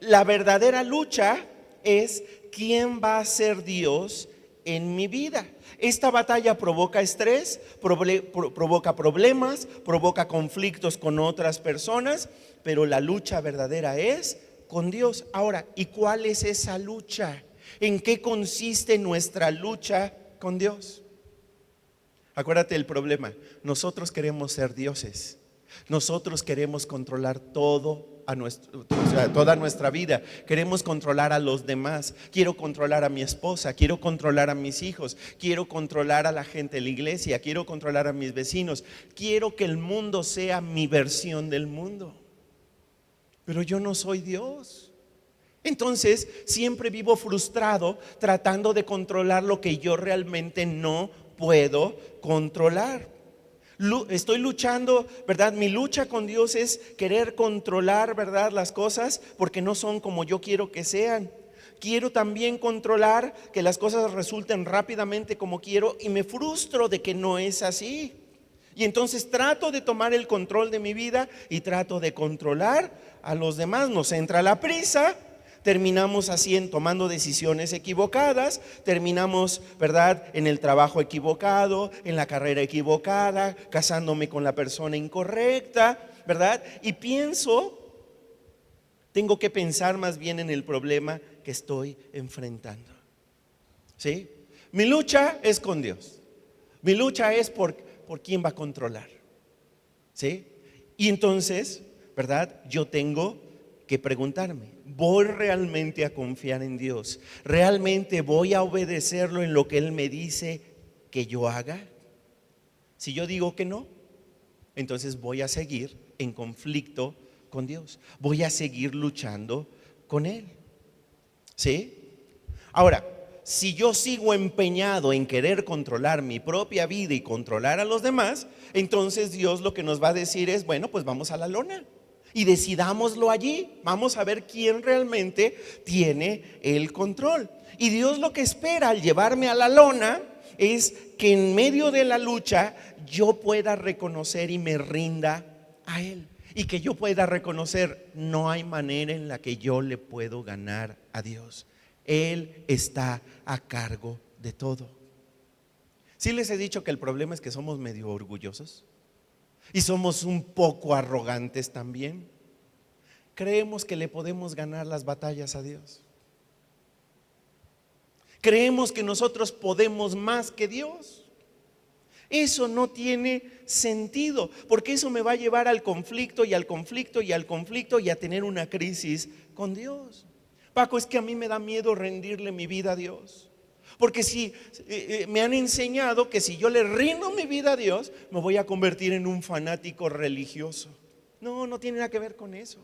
la verdadera lucha es quién va a ser Dios en mi vida. Esta batalla provoca estrés, provoca problemas, provoca conflictos con otras personas, pero la lucha verdadera es con Dios. Ahora, ¿y cuál es esa lucha? ¿En qué consiste nuestra lucha con Dios? Acuérdate del problema. Nosotros queremos ser dioses. Nosotros queremos controlar toda nuestra vida. Queremos controlar a los demás. Quiero controlar a mi esposa, quiero controlar a mis hijos, quiero controlar a la gente de la iglesia, quiero controlar a mis vecinos. Quiero que el mundo sea mi versión del mundo. Pero yo no soy Dios. Entonces siempre vivo frustrado tratando de controlar lo que yo realmente no puedo controlar. Estoy luchando, ¿verdad? Mi lucha con Dios es querer controlar, ¿verdad?, las cosas porque no son como yo quiero que sean. Quiero también controlar que las cosas resulten rápidamente como quiero y me frustro de que no es así. Y entonces trato de tomar el control de mi vida y trato de controlar a los demás. Nos entra la prisa. Terminamos así tomando decisiones equivocadas, terminamos, ¿verdad?, en el trabajo equivocado, en la carrera equivocada, casándome con la persona incorrecta, ¿verdad? Y tengo que pensar más bien en el problema que estoy enfrentando. ¿Sí? Mi lucha es con Dios. Mi lucha es por quién va a controlar. ¿Sí? Y entonces, ¿verdad? Yo tengo que preguntarme, ¿voy realmente a confiar en Dios? ¿Realmente voy a obedecerlo en lo que Él me dice que yo haga? Si yo digo que no, entonces voy a seguir en conflicto con Dios. Voy a seguir luchando con Él. ¿Sí? Ahora, si yo sigo empeñado en querer controlar mi propia vida y controlar a los demás, entonces Dios lo que nos va a decir es, bueno, pues vamos a la lona y decidámoslo allí. Vamos a ver quién realmente tiene el control. Y Dios lo que espera al llevarme a la lona es que en medio de la lucha yo pueda reconocer y me rinda a Él. Y que yo pueda reconocer, no hay manera en la que yo le puedo ganar a Dios. Él está a cargo de todo. Sí les he dicho que el problema es que somos medio orgullosos y somos un poco arrogantes también. Creemos que le podemos ganar las batallas a Dios. Creemos que nosotros podemos más que Dios. Eso no tiene sentido, porque eso me va a llevar al conflicto y al conflicto y al conflicto y a tener una crisis con Dios. Paco, es que a mí me da miedo rendirle mi vida a Dios, porque si me han enseñado que si yo le rindo mi vida a Dios, me voy a convertir en un fanático religioso. No, no tiene nada que ver con eso.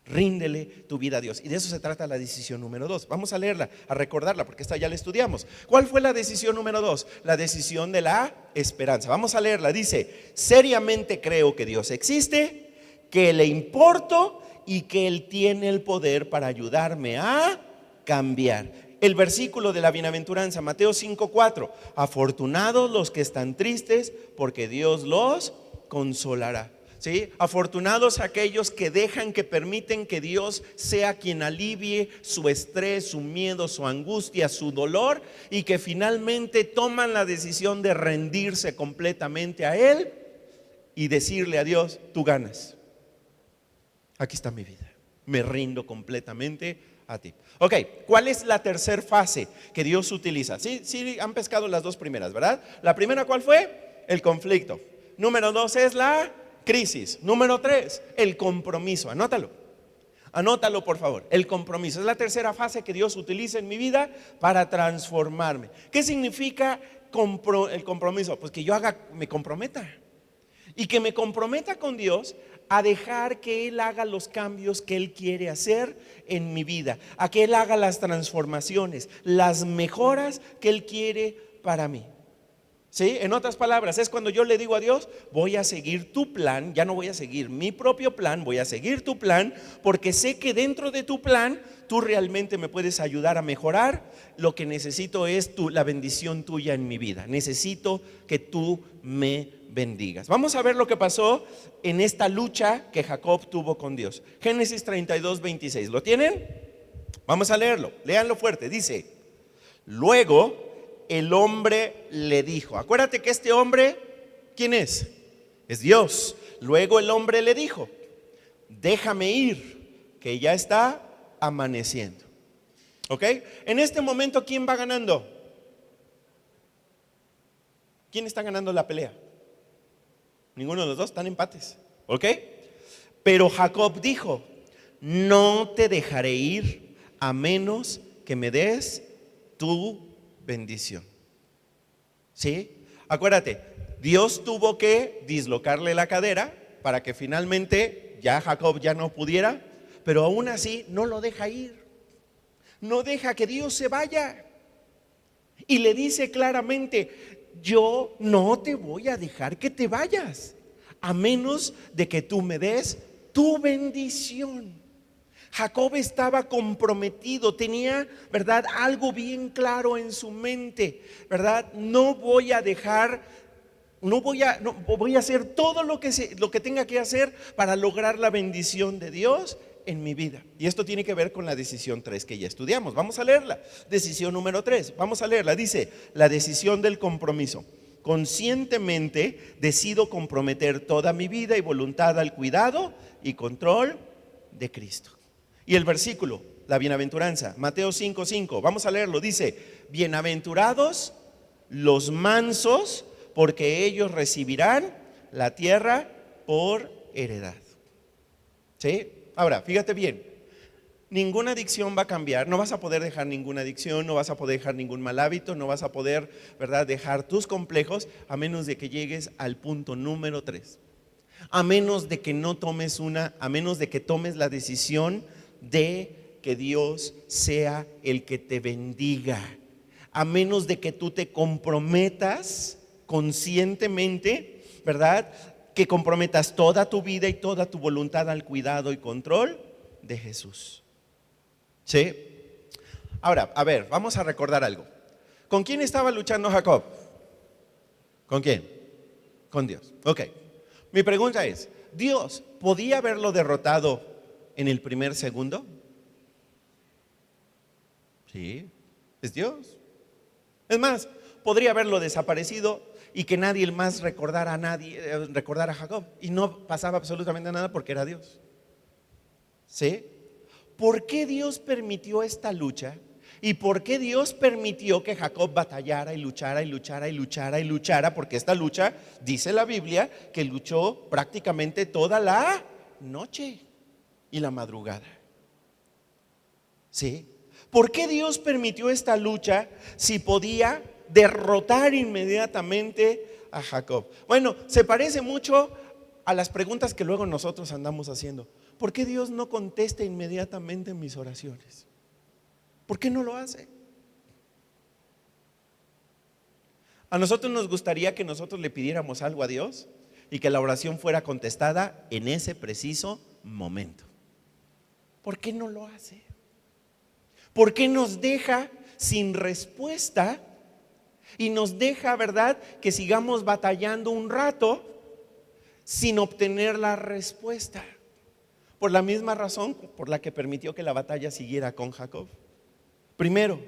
Ríndele tu vida a Dios. Y de eso se trata la decisión número 2. Vamos a leerla, a recordarla, porque esta ya la estudiamos. ¿Cuál fue la decisión número 2? La decisión de la esperanza. Vamos a leerla. Dice: seriamente creo que Dios existe, que le importo y que Él tiene el poder para ayudarme a cambiar. El versículo de la bienaventuranza, Mateo 5:4: afortunados los que están tristes, porque Dios los consolará. ¿Sí? Afortunados aquellos que dejan, que permiten que Dios sea quien alivie su estrés, su miedo, su angustia, su dolor, y que finalmente toman la decisión de rendirse completamente a Él y decirle a Dios: tú ganas, aquí está mi vida, me rindo completamente a ti. Ok, ¿cuál es la tercera fase que Dios utiliza? Sí, han pescado las dos primeras, ¿verdad? La primera, ¿cuál fue? El conflicto. Número 2 es la crisis. Número 3, el compromiso. Anótalo por favor. El compromiso es la tercera fase que Dios utiliza en mi vida para transformarme. ¿Qué significa el compromiso? Pues que yo me comprometa, y que me comprometa con Dios a dejar que Él haga los cambios que Él quiere hacer en mi vida, a que Él haga las transformaciones, las mejoras que Él quiere para mí. ¿Sí? En otras palabras, es cuando yo le digo a Dios: voy a seguir tu plan, ya no voy a seguir mi propio plan, voy a seguir tu plan, porque sé que dentro de tu plan tú realmente me puedes ayudar a mejorar. Lo que necesito es la bendición tuya en mi vida. Necesito que tú me bendigas. Vamos a ver lo que pasó en esta lucha que Jacob tuvo con Dios. Génesis 32:26. ¿Lo tienen? Vamos a leerlo. Léanlo fuerte. Dice: luego el hombre le dijo. Acuérdate que este hombre, ¿quién es? Es Dios. Luego el hombre le dijo: déjame ir, que ya está amaneciendo. ¿Ok? En este momento, ¿quién va ganando? ¿Quién está ganando la pelea? Ninguno de los dos, están empates. ¿Ok? Pero Jacob dijo: no te dejaré ir a menos que me des tu bendición. ¿Sí? Acuérdate, Dios tuvo que dislocarle la cadera para que finalmente ya Jacob ya no pudiera, pero aún así no lo deja ir. No deja que Dios se vaya. Y le dice claramente: yo no te voy a dejar que te vayas a menos de que tú me des tu bendición. Jacob estaba comprometido, tenía, ¿verdad?, algo bien claro en su mente, ¿verdad? Voy a hacer todo lo que tenga que hacer para lograr la bendición de Dios en mi vida. Y esto tiene que ver con la decisión 3 que ya estudiamos. Vamos a leerla. Decisión número 3. Vamos a leerla. Dice: la decisión del compromiso. Conscientemente decido comprometer toda mi vida y voluntad al cuidado y control de Cristo. Y el versículo, la bienaventuranza, Mateo 5:5, vamos a leerlo. Dice: bienaventurados los mansos, porque ellos recibirán la tierra por heredad. ¿Sí? Ahora, fíjate bien, ninguna adicción va a cambiar, no vas a poder dejar ninguna adicción, no vas a poder dejar ningún mal hábito, no vas a poder, ¿verdad?, dejar tus complejos a menos de que llegues al punto número 3. A menos de que a menos de que tomes la decisión de que Dios sea el que te bendiga, a menos de que tú te comprometas conscientemente, ¿verdad?, que comprometas toda tu vida y toda tu voluntad al cuidado y control de Jesús. ¿Sí? Ahora, a ver, vamos a recordar algo. ¿Con quién estaba luchando Jacob? ¿Con quién? Con Dios. Ok. Mi pregunta es, ¿Dios podía haberlo derrotado en el primer segundo? Sí, es Dios. Es más, podría haberlo desaparecido y que nadie más recordara a Jacob, y no pasaba absolutamente nada porque era Dios. ¿Sí? ¿Por qué Dios permitió esta lucha? ¿Y por qué Dios permitió que Jacob batallara y luchara y luchara y luchara y luchara? Porque esta lucha, dice la Biblia, que luchó prácticamente toda la noche y la madrugada. ¿Sí? ¿Por qué Dios permitió esta lucha si podía derrotar inmediatamente a Jacob? Bueno, se parece mucho a las preguntas que luego nosotros andamos haciendo. ¿Por qué Dios no contesta inmediatamente mis oraciones? ¿Por qué no lo hace? A nosotros nos gustaría que nosotros le pidiéramos algo a Dios y que la oración fuera contestada en ese preciso momento. ¿Por qué no lo hace? ¿Por qué nos deja sin respuesta y nos deja, verdad, que sigamos batallando un rato sin obtener la respuesta? Por la misma razón por la que permitió que la batalla siguiera con Jacob. Primero,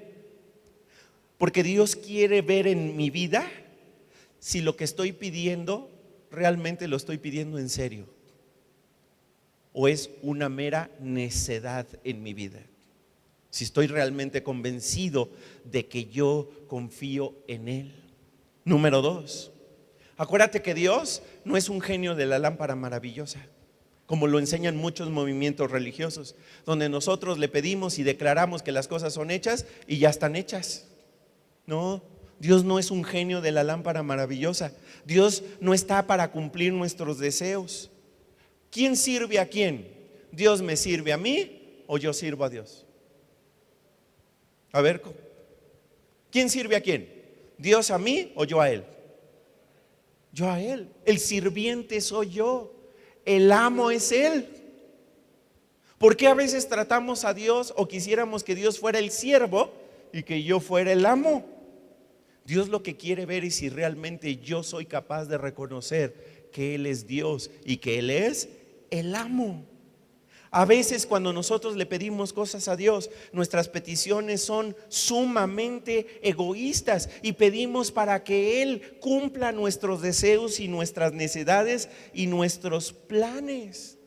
porque Dios quiere ver en mi vida si lo que estoy pidiendo realmente lo estoy pidiendo en serio o es una mera necedad en mi vida. Si estoy realmente convencido de que yo confío en Él. Número 2, acuérdate que Dios no es un genio de la lámpara maravillosa, como lo enseñan muchos movimientos religiosos, donde nosotros le pedimos y declaramos que las cosas son hechas y ya están hechas. No, Dios no es un genio de la lámpara maravillosa. Dios no está para cumplir nuestros deseos. ¿Quién sirve a quién? ¿Dios me sirve a mí o yo sirvo a Dios? A ver, ¿quién sirve a quién? ¿Dios a mí o yo a Él? Yo a Él. El sirviente soy yo. El amo es Él. ¿Por qué a veces tratamos a Dios o quisiéramos que Dios fuera el siervo y que yo fuera el amo? Dios lo que quiere ver es si realmente yo soy capaz de reconocer que Él es Dios y que Él es el amo. A veces cuando nosotros le pedimos cosas a Dios, nuestras peticiones son sumamente egoístas y pedimos para que Él cumpla nuestros deseos y nuestras necesidades y nuestros planes.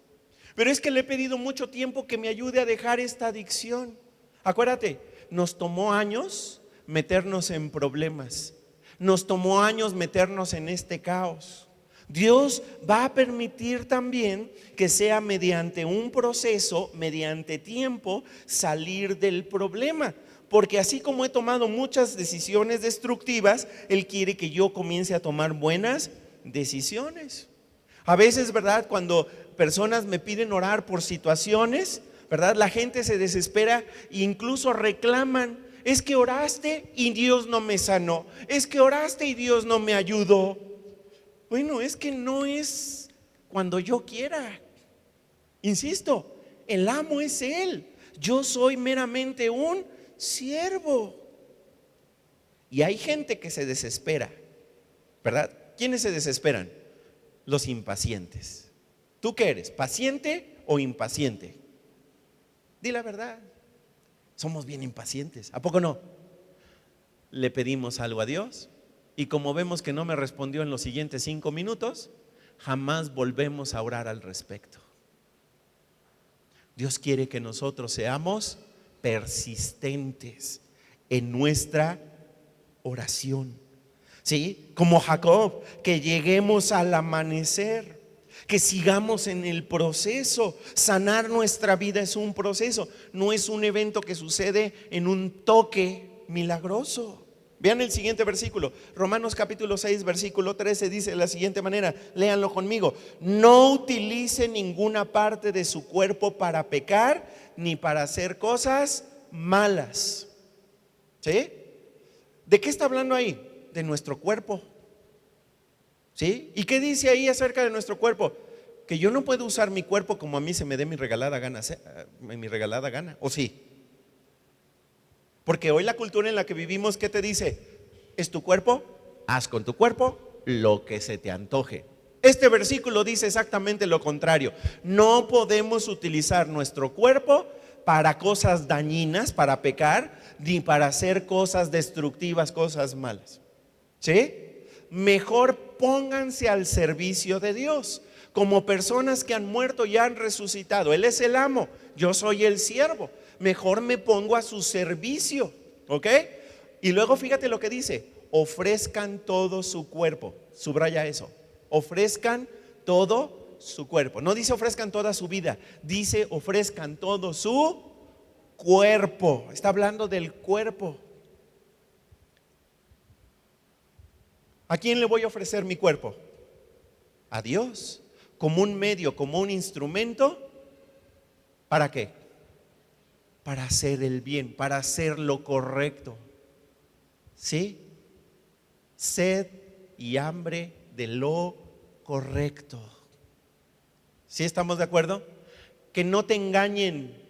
Pero es que le he pedido mucho tiempo que me ayude a dejar esta adicción. Acuérdate, nos tomó años meternos en problemas, nos tomó años meternos en este caos. Dios va a permitir también que sea mediante un proceso, mediante tiempo, salir del problema. Porque así como he tomado muchas decisiones destructivas, Él quiere que yo comience a tomar buenas decisiones. A veces, ¿verdad?, cuando personas me piden orar por situaciones, ¿verdad?, la gente se desespera e incluso reclaman: es que oraste y Dios no me sanó, es que oraste y Dios no me ayudó. Bueno, es que no es cuando yo quiera. Insisto, el amo es Él. Yo soy meramente un siervo. Y hay gente que se desespera, ¿verdad? ¿Quiénes se desesperan? Los impacientes. ¿Tú qué eres? ¿Paciente o impaciente? Di la verdad. Somos bien impacientes, ¿a poco no? Le pedimos algo a Dios y como vemos que no me respondió en los siguientes 5 minutos, jamás volvemos a orar al respecto. Dios quiere que nosotros seamos persistentes en nuestra oración, ¿sí? Como Jacob, que lleguemos al amanecer. que sigamos en el proceso. Sanar nuestra vida es un proceso, no es un evento que sucede en un toque milagroso. Vean el siguiente versículo, Romanos capítulo 6, versículo 13, dice de la siguiente manera, léanlo conmigo: no utilice ninguna parte de su cuerpo para pecar, ni para hacer cosas malas. ¿Sí? ¿De qué está hablando ahí? De nuestro cuerpo. ¿Sí? ¿Y qué dice ahí acerca de nuestro cuerpo? Que yo no puedo usar mi cuerpo como a mí se me dé mi regalada gana, ¿o sí? Porque hoy la cultura en la que vivimos, ¿qué te dice? ¿Es tu cuerpo? Haz con tu cuerpo lo que se te antoje. Este versículo dice exactamente lo contrario. No podemos utilizar nuestro cuerpo para cosas dañinas, para pecar, ni para hacer cosas destructivas, cosas malas. ¿Sí? Mejor pónganse al servicio de Dios, como personas que han muerto y han resucitado. Él es el amo, yo soy el siervo. Mejor me pongo a su servicio, ¿ok? Y luego fíjate lo que dice: ofrezcan todo su cuerpo. Subraya eso: ofrezcan todo su cuerpo. No dice ofrezcan toda su vida, dice ofrezcan todo su cuerpo. Está hablando del cuerpo. ¿A quién le voy a ofrecer mi cuerpo? A Dios, como un medio, como un instrumento. ¿Para qué? Para hacer el bien, para hacer lo correcto. ¿Sí? Sed y hambre de lo correcto. ¿Sí estamos de acuerdo? Que no te engañen.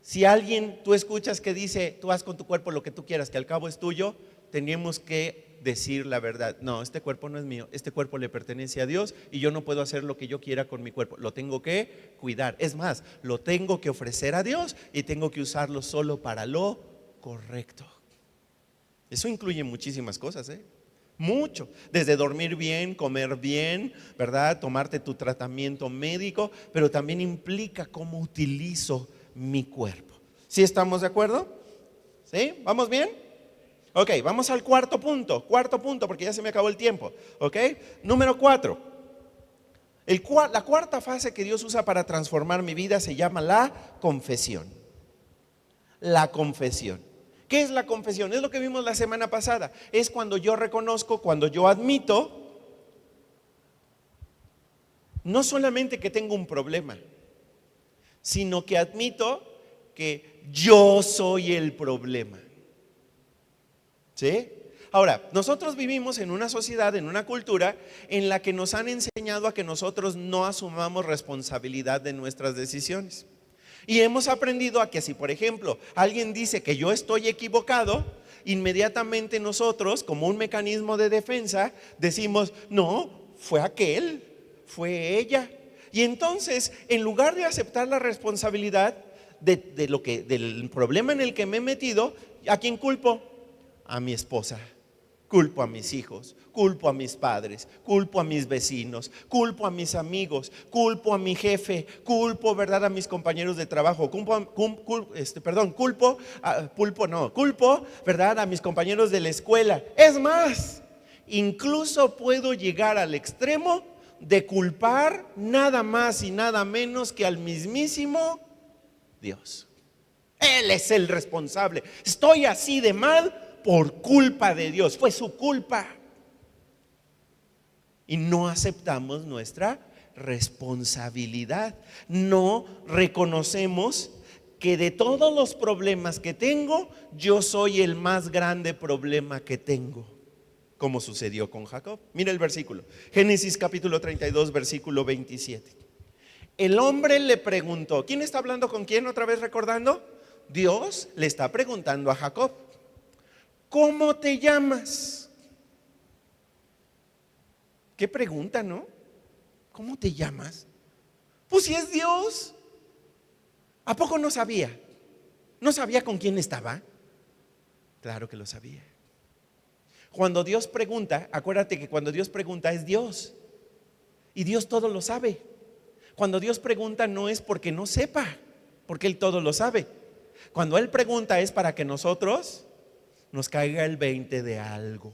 Si alguien tú escuchas que dice tú haz con tu cuerpo lo que tú quieras, que al cabo es tuyo, tenemos que decir la verdad. No, este cuerpo no es mío, este cuerpo le pertenece a Dios y yo no puedo hacer lo que yo quiera con mi cuerpo. Lo tengo que cuidar. Es más, lo tengo que ofrecer a Dios y tengo que usarlo solo para lo correcto. Eso incluye muchísimas cosas, mucho, desde dormir bien, comer bien, ¿verdad? Tomarte tu tratamiento médico, pero también implica cómo utilizo mi cuerpo. ¿Sí estamos de acuerdo? ¿Sí? ¿Vamos bien? Ok, vamos al cuarto punto, porque ya se me acabó el tiempo. Ok, número 4. La cuarta fase que Dios usa para transformar mi vida se llama la confesión. La confesión. ¿Qué es la confesión? Es lo que vimos la semana pasada. Es cuando yo reconozco, cuando yo admito, no solamente que tengo un problema, sino que admito que yo soy el problema. ¿Sí? Ahora, nosotros vivimos en una sociedad, en una cultura en la que nos han enseñado a que nosotros no asumamos responsabilidad de nuestras decisiones. Y hemos aprendido a que si, por ejemplo, alguien dice que yo estoy equivocado, inmediatamente nosotros, como un mecanismo de defensa, decimos: no, fue aquel, fue ella. Y entonces, en lugar de aceptar la responsabilidad del problema en el que me he metido, ¿a quién culpo? A mi esposa, culpo a mis hijos, culpo a mis padres, culpo a mis vecinos, culpo a mis amigos, culpo a mi jefe, culpo, ¿verdad?, a mis compañeros de trabajo, culpo, ¿verdad?, a mis compañeros de la escuela. Es más, incluso puedo llegar al extremo de culpar nada más y nada menos que al mismísimo Dios. Él es el responsable. Estoy así de mal por culpa de Dios, fue su culpa. Y no aceptamos nuestra responsabilidad. No reconocemos que de todos los problemas que tengo, yo soy el más grande problema que tengo, como sucedió con Jacob. Mira el versículo, Génesis capítulo 32, versículo 27. El hombre le preguntó, ¿quién está hablando con quién otra vez recordando? Dios le está preguntando a Jacob: ¿cómo te llamas? Qué pregunta, ¿no? ¿Cómo te llamas? Pues si es Dios. ¿A poco no sabía? ¿No sabía con quién estaba? Claro que lo sabía. Cuando Dios pregunta, acuérdate que cuando Dios pregunta es Dios. Y Dios todo lo sabe. Cuando Dios pregunta no es porque no sepa, porque Él todo lo sabe. Cuando Él pregunta es para que nosotros nos caiga el 20 de algo.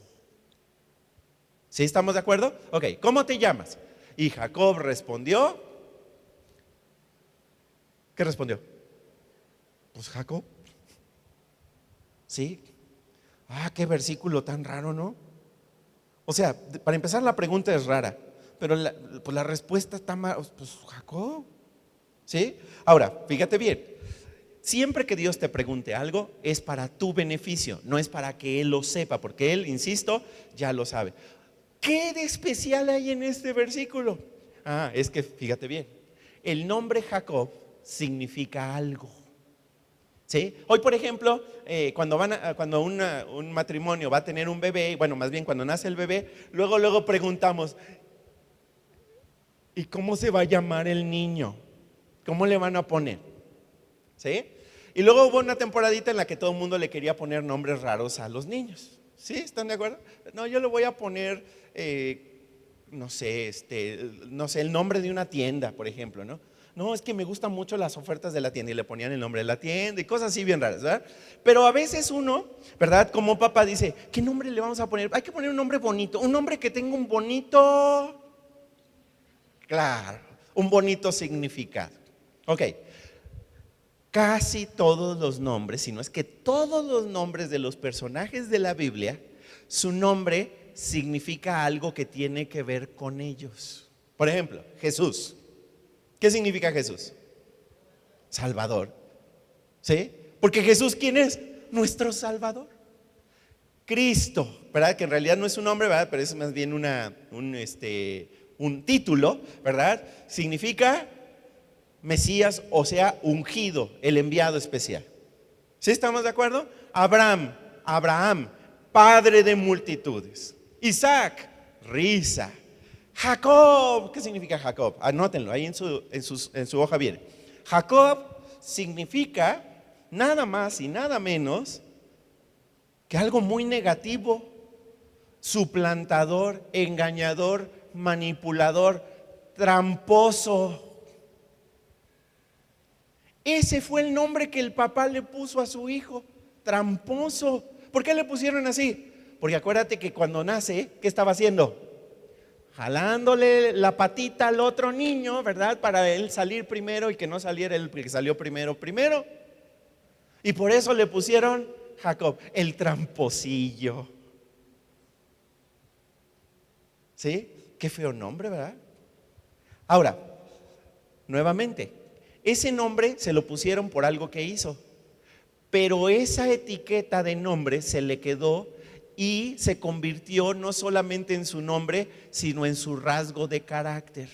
¿Sí estamos de acuerdo? Ok, ¿cómo te llamas? Y Jacob respondió, ¿qué respondió? Pues Jacob. ¿Sí? Qué versículo tan raro, ¿no? O sea, para empezar la pregunta es rara, pero pues la respuesta está mal, pues Jacob. ¿Sí? Ahora, fíjate bien, siempre que Dios te pregunte algo es para tu beneficio, no es para que Él lo sepa, porque Él, insisto, ya lo sabe. ¿Qué de especial hay en este versículo? Es que fíjate bien, el nombre Jacob significa algo. ¿Sí? Hoy, por ejemplo, cuando un matrimonio va a tener un bebé, bueno, más bien cuando nace el bebé, luego preguntamos, ¿y cómo se va a llamar el niño? ¿Cómo le van a poner? ¿Sí? Y luego hubo una temporadita en la que todo el mundo le quería poner nombres raros a los niños. ¿Sí? ¿Están de acuerdo? No, yo le voy a poner, no sé, el nombre de una tienda, por ejemplo, ¿no? No, es que me gustan mucho las ofertas de la tienda y le ponían el nombre de la tienda y cosas así bien raras, ¿verdad? Pero a veces uno, ¿verdad? Como papá dice, ¿qué nombre le vamos a poner? Hay que poner un nombre bonito, un nombre que tenga un bonito, claro, un bonito significado. Ok, casi todos los nombres, si no es que todos los nombres de los personajes de la Biblia, su nombre significa algo que tiene que ver con ellos. Por ejemplo, Jesús. ¿Qué significa Jesús? Salvador. ¿Sí? Porque Jesús, ¿quién es? Nuestro Salvador. Cristo, ¿verdad? Que en realidad no es un nombre, ¿verdad? Pero es más bien un título, ¿verdad? Significa Mesías, o sea, ungido, el enviado especial. ¿Sí estamos de acuerdo? Abraham, padre de multitudes. Isaac, risa. Jacob, ¿qué significa Jacob? Anótenlo, ahí en su hoja viene. Jacob significa nada más y nada menos que algo muy negativo, suplantador, engañador, manipulador, tramposo. Ese fue el nombre que el papá le puso a su hijo, tramposo. ¿Por qué le pusieron así? Porque acuérdate que cuando nace, ¿qué estaba haciendo? Jalándole la patita al otro niño, ¿verdad? Para él salir primero y que no saliera el que salió primero. Y por eso le pusieron Jacob, el tramposillo. ¿Sí? Qué feo nombre, ¿verdad? Ahora, nuevamente, ese nombre se lo pusieron por algo que hizo, pero esa etiqueta de nombre se le quedó y se convirtió no solamente en su nombre, sino en su rasgo de carácter.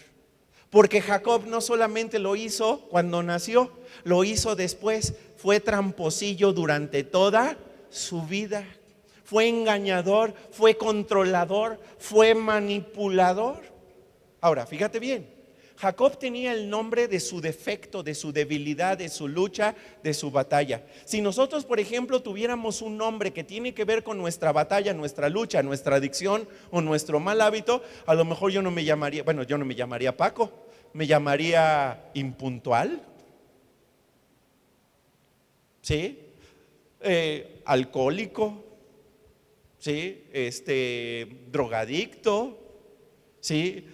Porque Jacob no solamente lo hizo cuando nació, lo hizo después. Fue tramposillo durante toda su vida. Fue engañador, fue controlador, fue manipulador. Ahora, fíjate bien. Jacob tenía el nombre de su defecto, de su debilidad, de su lucha, de su batalla. Si nosotros, por ejemplo, tuviéramos un nombre que tiene que ver con nuestra batalla, nuestra lucha, nuestra adicción o nuestro mal hábito, a lo mejor yo no me llamaría Paco, me llamaría impuntual, ¿sí? Alcohólico, ¿sí? Drogadicto, ¿sí?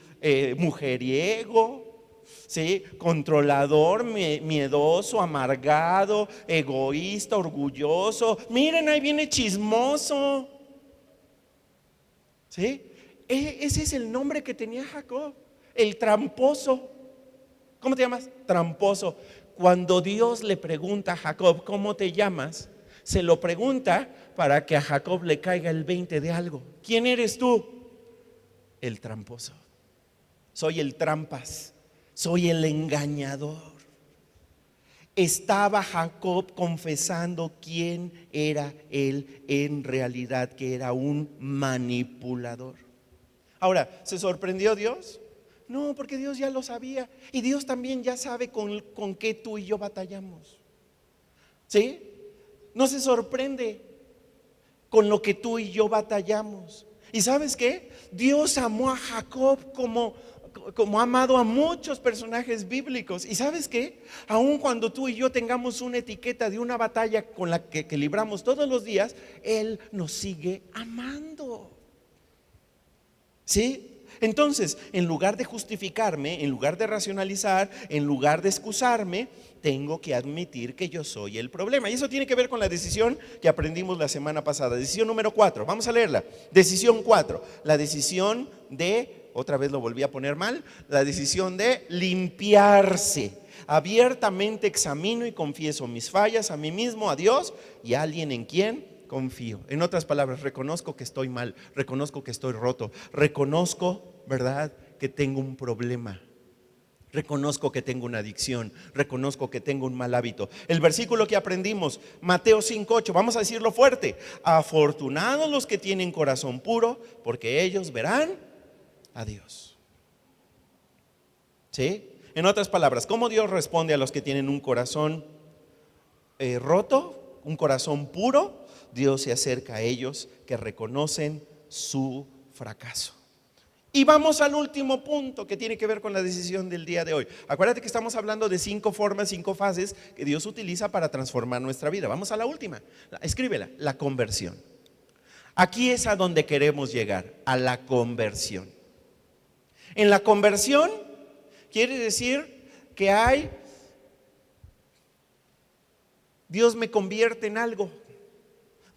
Mujeriego, ¿sí? Controlador, miedoso, amargado, egoísta, orgulloso. Miren, ahí viene chismoso. ¿Sí? Ese es el nombre que tenía Jacob, el tramposo. ¿Cómo te llamas? Tramposo. Cuando Dios le pregunta a Jacob, ¿cómo te llamas? Se lo pregunta para que a Jacob le caiga el 20 de algo. ¿Quién eres tú? El tramposo. Soy el trampas, soy el engañador. Estaba Jacob confesando quién era él en realidad, que era un manipulador. Ahora, ¿se sorprendió Dios? No, porque Dios ya lo sabía. Y Dios también ya sabe con qué tú y yo batallamos. ¿Sí? No se sorprende con lo que tú y yo batallamos. ¿Y sabes qué? Dios amó a Jacob como ha amado a muchos personajes bíblicos. ¿Y sabes qué? Aun cuando tú y yo tengamos una etiqueta de una batalla con la que libramos todos los días, Él nos sigue amando. ¿Sí? Entonces, en lugar de justificarme, en lugar de racionalizar, en lugar de excusarme, tengo que admitir que yo soy el problema. Y eso tiene que ver con la decisión que aprendimos la semana pasada. Decisión número 4. Vamos a leerla. Decisión 4. La decisión de, otra vez lo volví a poner mal, la decisión de limpiarse. Abiertamente examino y confieso mis fallas a mí mismo, a Dios y a alguien en quien confío. En otras palabras, reconozco que estoy mal, reconozco que estoy roto, reconozco, ¿verdad?, que tengo un problema. Reconozco que tengo una adicción, reconozco que tengo un mal hábito. El versículo que aprendimos, Mateo 5:8, vamos a decirlo fuerte: afortunados los que tienen corazón puro, porque ellos verán a Dios. ¿Sí? En otras palabras, ¿cómo Dios responde a los que tienen un corazón roto, un corazón puro? Dios se acerca a ellos que reconocen su fracaso. Y vamos al último punto que tiene que ver con la decisión del día de hoy. Acuérdate que estamos hablando de 5 formas, 5 fases que Dios utiliza para transformar nuestra vida. Vamos a la última, escríbela, la conversión. Aquí es a donde queremos llegar, a la conversión. En la conversión quiere decir que Dios me convierte en algo,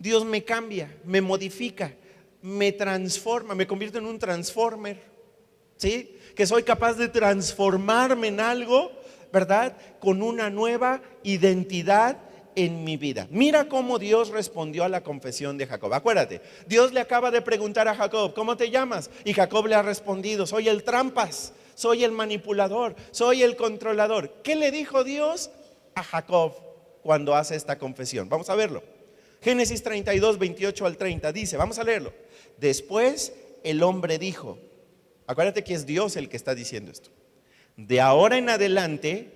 Dios me cambia, me modifica, me transforma, me convierte en un transformer, ¿sí? Que soy capaz de transformarme en algo, ¿verdad?, con una nueva identidad en mi vida. Mira cómo Dios respondió a la confesión de Jacob. Acuérdate, Dios le acaba de preguntar a Jacob: ¿cómo te llamas? Y Jacob le ha respondido: soy el trampas, soy el manipulador, soy el controlador. ¿Qué le dijo Dios a Jacob cuando hace esta confesión? Vamos a verlo. Génesis 32, 28 al 30 dice, vamos a leerlo. Después el hombre dijo, acuérdate que es Dios el que está diciendo esto: de ahora en adelante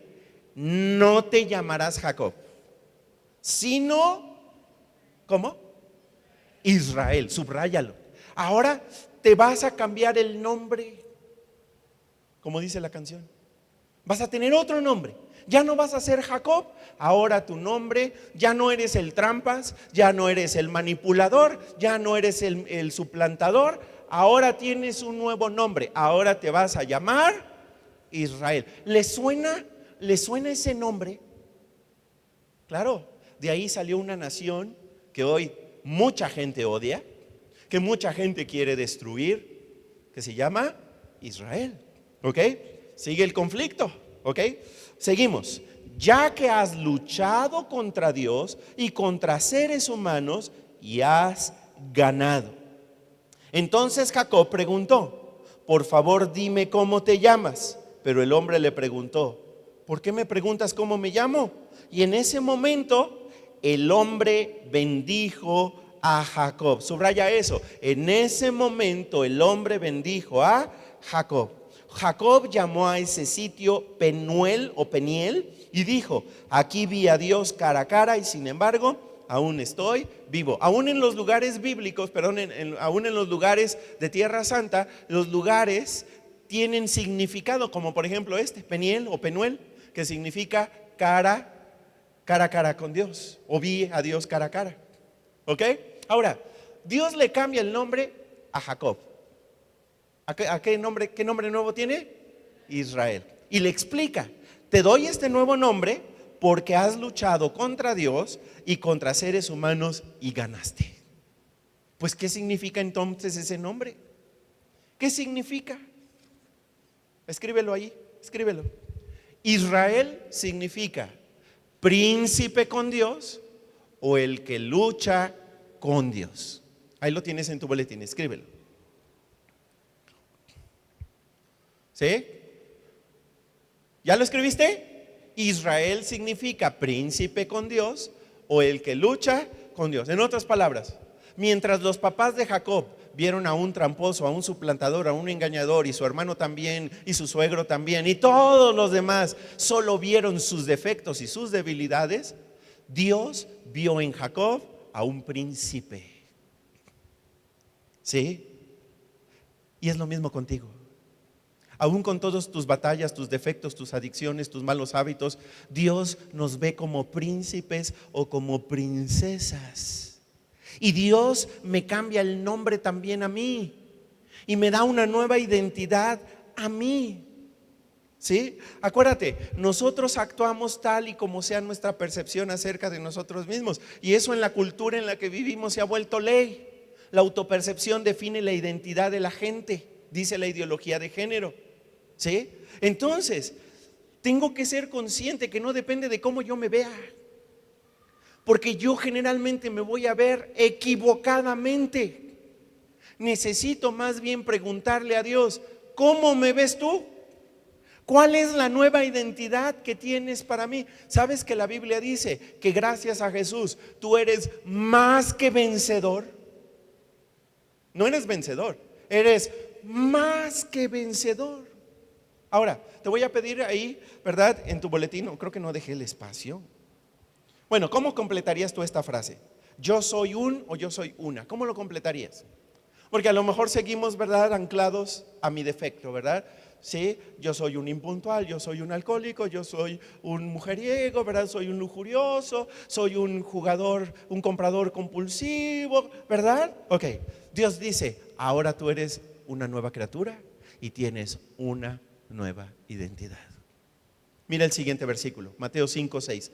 no te llamarás Jacob, sino, ¿cómo? Israel, subráyalo. Ahora te vas a cambiar el nombre, como dice la canción. Vas a tener otro nombre. Ya no vas a ser Jacob, ahora tu nombre, ya no eres el trampas, ya no eres el manipulador, ya no eres el suplantador, ahora tienes un nuevo nombre, ahora te vas a llamar Israel. ¿Le suena ese nombre? Claro, de ahí salió una nación que hoy mucha gente odia, que mucha gente quiere destruir, que se llama Israel. ¿Ok? Sigue el conflicto. ¿Ok? Seguimos. Ya que has luchado contra Dios y contra seres humanos y has ganado. Entonces Jacob preguntó: por favor, dime cómo te llamas. Pero el hombre le preguntó: ¿por qué me preguntas cómo me llamo? Y en ese momento el hombre bendijo a Jacob. Subraya eso. En ese momento el hombre bendijo a Jacob. Jacob llamó a ese sitio Penuel o Peniel y dijo: aquí vi a Dios cara a cara y sin embargo aún estoy vivo. Aún en los lugares bíblicos, aún en los lugares de Tierra Santa, los lugares tienen significado, como por ejemplo Peniel o Penuel, que significa cara a cara con Dios, o vi a Dios cara a cara. ¿Ok? Ahora, Dios le cambia el nombre a Jacob. ¿Qué nombre nuevo tiene? Israel. Y le explica: te doy este nuevo nombre porque has luchado contra Dios y contra seres humanos y ganaste. Pues, ¿qué significa entonces ese nombre? ¿Qué significa? Escríbelo ahí, escríbelo. Israel significa príncipe con Dios o el que lucha con Dios. Ahí lo tienes en tu boletín, escríbelo. ¿Sí? ¿Ya lo escribiste? Israel significa príncipe con Dios o el que lucha con Dios. En otras palabras, mientras los papás de Jacob vieron a un tramposo, a un suplantador, a un engañador, y su hermano también, y su suegro también, y todos los demás solo vieron sus defectos y sus debilidades, Dios vio en Jacob a un príncipe. ¿Sí? Y es lo mismo contigo. Aún con todas tus batallas, tus defectos, tus adicciones, tus malos hábitos, Dios nos ve como príncipes o como princesas. Y Dios me cambia el nombre también a mí. y me da una nueva identidad a mí. ¿Sí? Acuérdate, nosotros actuamos tal y como sea nuestra percepción acerca de nosotros mismos, y eso en la cultura en la que vivimos se ha vuelto ley. La autopercepción define la identidad de la gente, dice la ideología de género. ¿Sí? Entonces, tengo que ser consciente que no depende de cómo yo me vea, porque yo generalmente me voy a ver equivocadamente. Necesito más bien preguntarle a Dios: ¿cómo me ves tú? ¿Cuál es la nueva identidad que tienes para mí? ¿Sabes que la Biblia dice que gracias a Jesús tú eres más que vencedor? No eres vencedor, eres más que vencedor. Ahora, te voy a pedir ahí, ¿verdad? En tu boletín, creo que no dejé el espacio. Bueno, ¿cómo completarías tú esta frase? Yo soy un o yo soy una. ¿Cómo lo completarías? Porque a lo mejor seguimos, ¿verdad?, anclados a mi defecto, ¿verdad? Sí, yo soy un impuntual, yo soy un alcohólico, yo soy un mujeriego, ¿verdad? Soy un lujurioso, soy un jugador, un comprador compulsivo, ¿verdad? Ok, Dios dice: ahora tú eres una nueva criatura y tienes una nueva identidad. Mira el siguiente versículo, Mateo 5:6.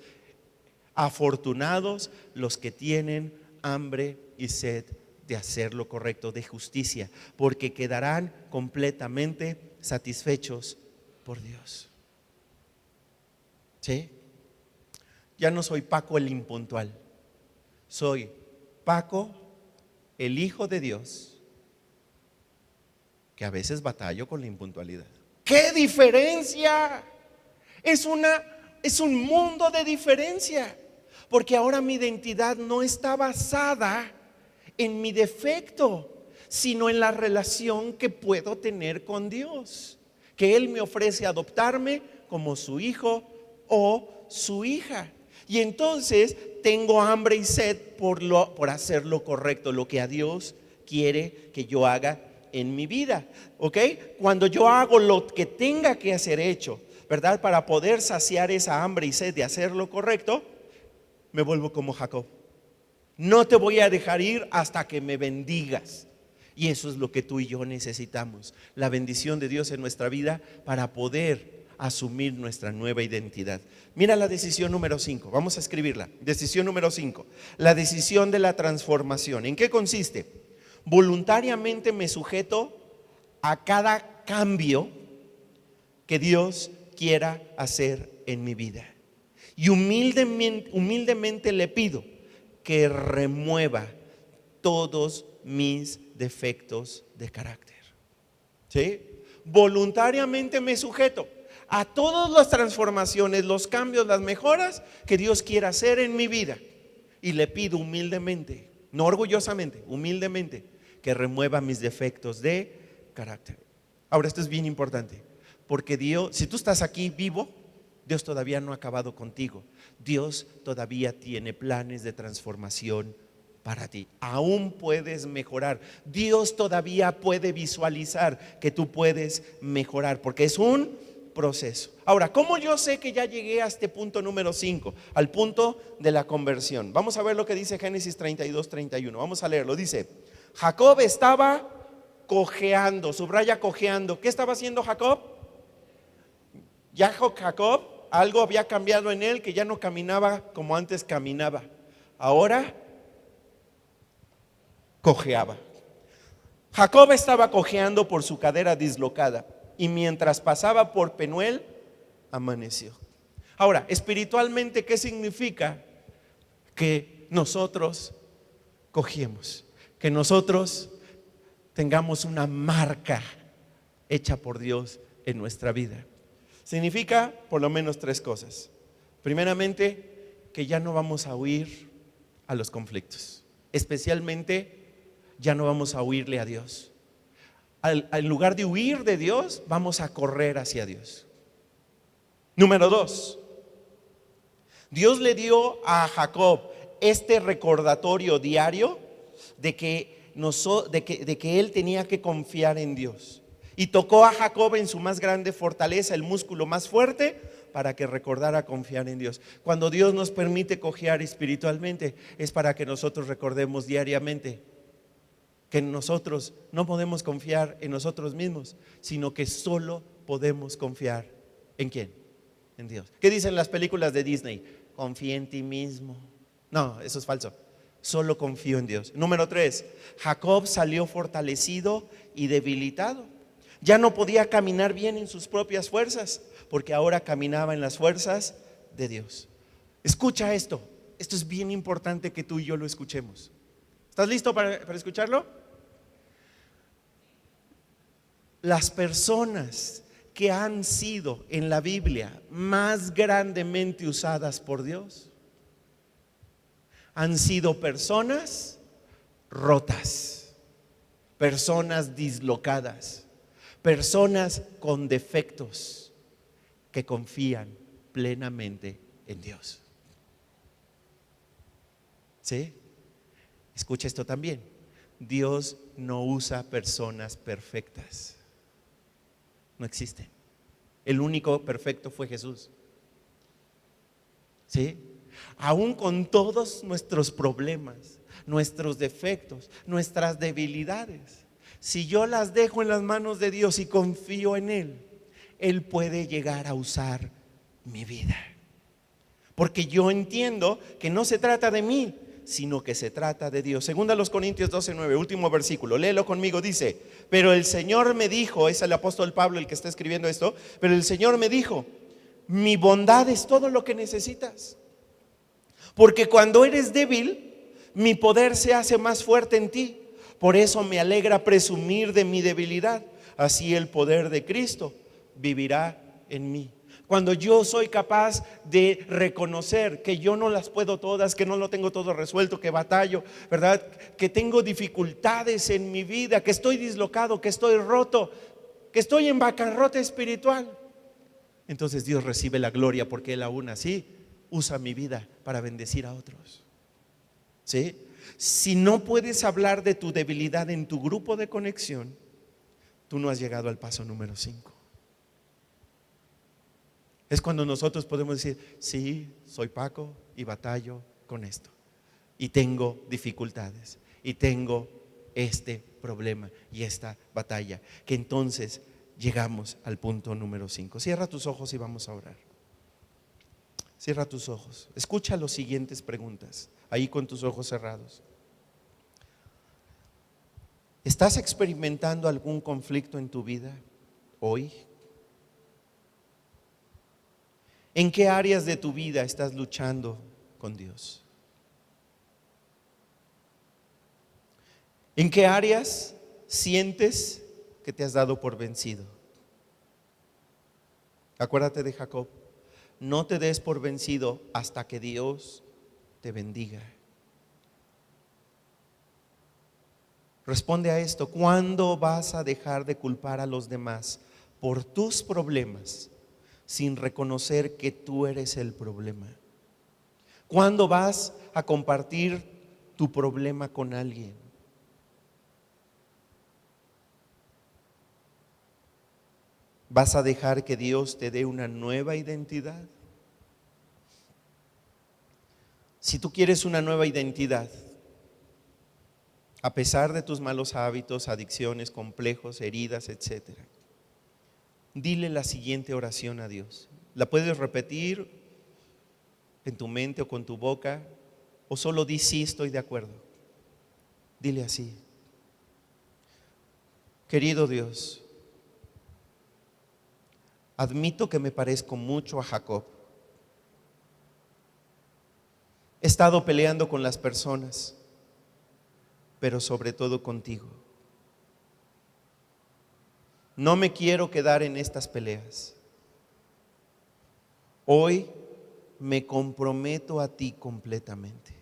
Afortunados los que tienen hambre y sed de hacer lo correcto, de justicia, porque quedarán completamente satisfechos por Dios. ¿Sí? Ya no soy Paco el impuntual, soy Paco el hijo de Dios, que a veces batallo con la impuntualidad. ¡Qué diferencia! Es un mundo de diferencia, porque ahora mi identidad no está basada en mi defecto, sino en la relación que puedo tener con Dios, que Él me ofrece adoptarme como su hijo o su hija. Y entonces tengo hambre y sed por hacer lo correcto, lo que a Dios quiere que yo haga en mi vida. ¿Ok? Cuando yo hago lo que tenga que hacer hecho, ¿verdad?, para poder saciar esa hambre y sed de hacer lo correcto, me vuelvo como Jacob. No te voy a dejar ir hasta que me bendigas. Y eso es lo que tú y yo necesitamos, la bendición de Dios en nuestra vida para poder asumir nuestra nueva identidad. Mira la decisión número 5, vamos a escribirla. Decisión número 5, la decisión de la transformación. ¿En qué consiste? Voluntariamente me sujeto a cada cambio que Dios quiera hacer en mi vida, y humildemente le pido que remueva todos mis defectos de carácter. ¿Sí? Voluntariamente me sujeto a todas las transformaciones, los cambios, las mejoras que Dios quiera hacer en mi vida, y le pido humildemente, no orgullosamente, humildemente, que remueva mis defectos de carácter. Ahora, esto es bien importante, porque Dios, si tú estás aquí vivo, Dios todavía no ha acabado contigo. Dios todavía tiene planes de transformación para ti. Aún puedes mejorar. Dios todavía puede visualizar que tú puedes mejorar, porque es un proceso. Ahora, ¿cómo yo sé que ya llegué a este punto número 5? Al punto de la conversión. Vamos a ver lo que dice Génesis 32:31. Vamos a leerlo. Dice: Jacob estaba cojeando, subraya cojeando. ¿Qué estaba haciendo Jacob? Ya Jacob, algo había cambiado en él, que ya no caminaba como antes caminaba. Ahora cojeaba. Jacob estaba cojeando por su cadera dislocada, y mientras pasaba por Penuel, amaneció. Ahora, espiritualmente, ¿qué significa que nosotros cogiemos? Que nosotros tengamos una marca hecha por Dios en nuestra vida. Significa por lo menos 3 cosas. Primeramente, que ya no vamos a huir a los conflictos. Especialmente, ya no vamos a huirle a Dios. En lugar de huir de Dios, vamos a correr hacia Dios. Número 2, Dios le dio a Jacob este recordatorio diario de que él tenía que confiar en Dios. Y tocó a Jacob en su más grande fortaleza, el músculo más fuerte, para que recordara confiar en Dios. Cuando Dios nos permite cojear espiritualmente, es para que nosotros recordemos diariamente: que nosotros no podemos confiar en nosotros mismos, sino que solo podemos confiar ¿en quién? En Dios. ¿Qué dicen las películas de Disney? Confía en ti mismo. No, eso es falso. Solo confío en Dios. Número 3, Jacob salió fortalecido y debilitado. Ya no podía caminar bien en sus propias fuerzas, porque ahora caminaba en las fuerzas de Dios. Escucha esto. Esto es bien importante que tú y yo lo escuchemos. ¿Estás listo para escucharlo? Las personas que han sido en la Biblia más grandemente usadas por Dios han sido personas rotas, personas dislocadas, personas con defectos que confían plenamente en Dios. ¿Sí? Escucha esto también. Dios no usa personas perfectas. No existen. El único perfecto fue Jesús. ¿Sí? Aún con todos nuestros problemas, nuestros defectos, nuestras debilidades, si yo las dejo en las manos de Dios y confío en Él, Él puede llegar a usar mi vida. Porque yo entiendo que no se trata de mí, sino que se trata de Dios. Segunda a los Corintios 12:9, último versículo, léelo conmigo, dice: pero el Señor me dijo, es el apóstol Pablo el que está escribiendo esto, pero el Señor me dijo: mi bondad es todo lo que necesitas, porque cuando eres débil, mi poder se hace más fuerte en ti. Por eso me alegra presumir de mi debilidad, así el poder de Cristo vivirá en mí. Cuando yo soy capaz de reconocer que yo no las puedo todas, que no lo tengo todo resuelto, que batallo, ¿verdad? Que tengo dificultades en mi vida, que estoy dislocado, que estoy roto, que estoy en bancarrota espiritual. Entonces Dios recibe la gloria, porque Él aún así usa mi vida para bendecir a otros. ¿Sí? Si no puedes hablar de tu debilidad en tu grupo de conexión, tú no has llegado al paso número 5. Es cuando nosotros podemos decir: sí, soy Paco y batallo con esto, y tengo dificultades, y tengo este problema y esta batalla. Que entonces llegamos al punto número 5. Cierra tus ojos y vamos a orar. Cierra tus ojos. Escucha las siguientes preguntas, ahí con tus ojos cerrados. ¿Estás experimentando algún conflicto en tu vida hoy? ¿En qué áreas de tu vida estás luchando con Dios? ¿En qué áreas sientes que te has dado por vencido? Acuérdate de Jacob: no te des por vencido hasta que Dios te bendiga. Responde a esto: ¿cuándo vas a dejar de culpar a los demás por tus problemas sin reconocer que tú eres el problema? ¿Cuándo vas a compartir tu problema con alguien? ¿Vas a dejar que Dios te dé una nueva identidad? Si tú quieres una nueva identidad, a pesar de tus malos hábitos, adicciones, complejos, heridas, etcétera, dile la siguiente oración a Dios. La puedes repetir en tu mente o con tu boca, o solo di: sí, estoy de acuerdo. Dile así: querido Dios, admito que me parezco mucho a Jacob. He estado peleando con las personas, pero sobre todo contigo. No me quiero quedar en estas peleas. Hoy me comprometo a ti completamente.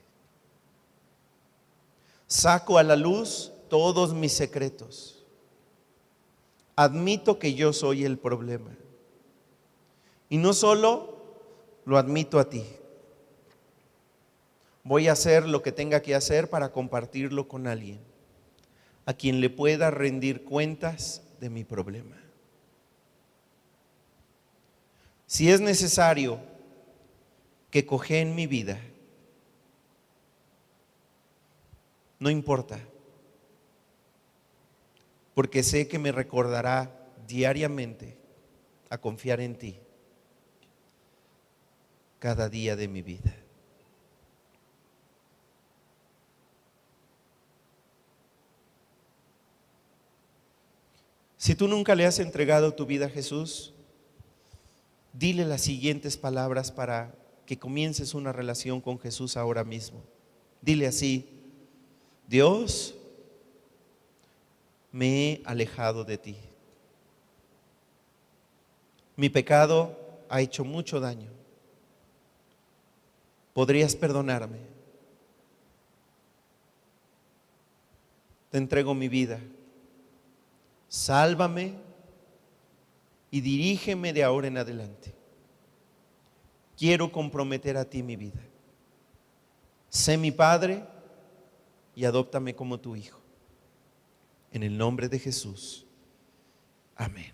Saco a la luz todos mis secretos. Admito que yo soy el problema. Y no solo lo admito a ti. Voy a hacer lo que tenga que hacer para compartirlo con alguien a quien le pueda rendir cuentas de mi problema. Si es necesario que cojee en mi vida, no importa, porque sé que me recordará diariamente a confiar en ti cada día de mi vida. Si tú nunca le has entregado tu vida a Jesús, dile las siguientes palabras para que comiences una relación con Jesús ahora mismo. Dile así: Dios, me he alejado de ti. Mi pecado ha hecho mucho daño. ¿Podrías perdonarme? Te entrego mi vida. Sálvame y dirígeme de ahora en adelante. Quiero comprometer a ti mi vida. Sé mi Padre y adóptame como tu hijo. En el nombre de Jesús. Amén.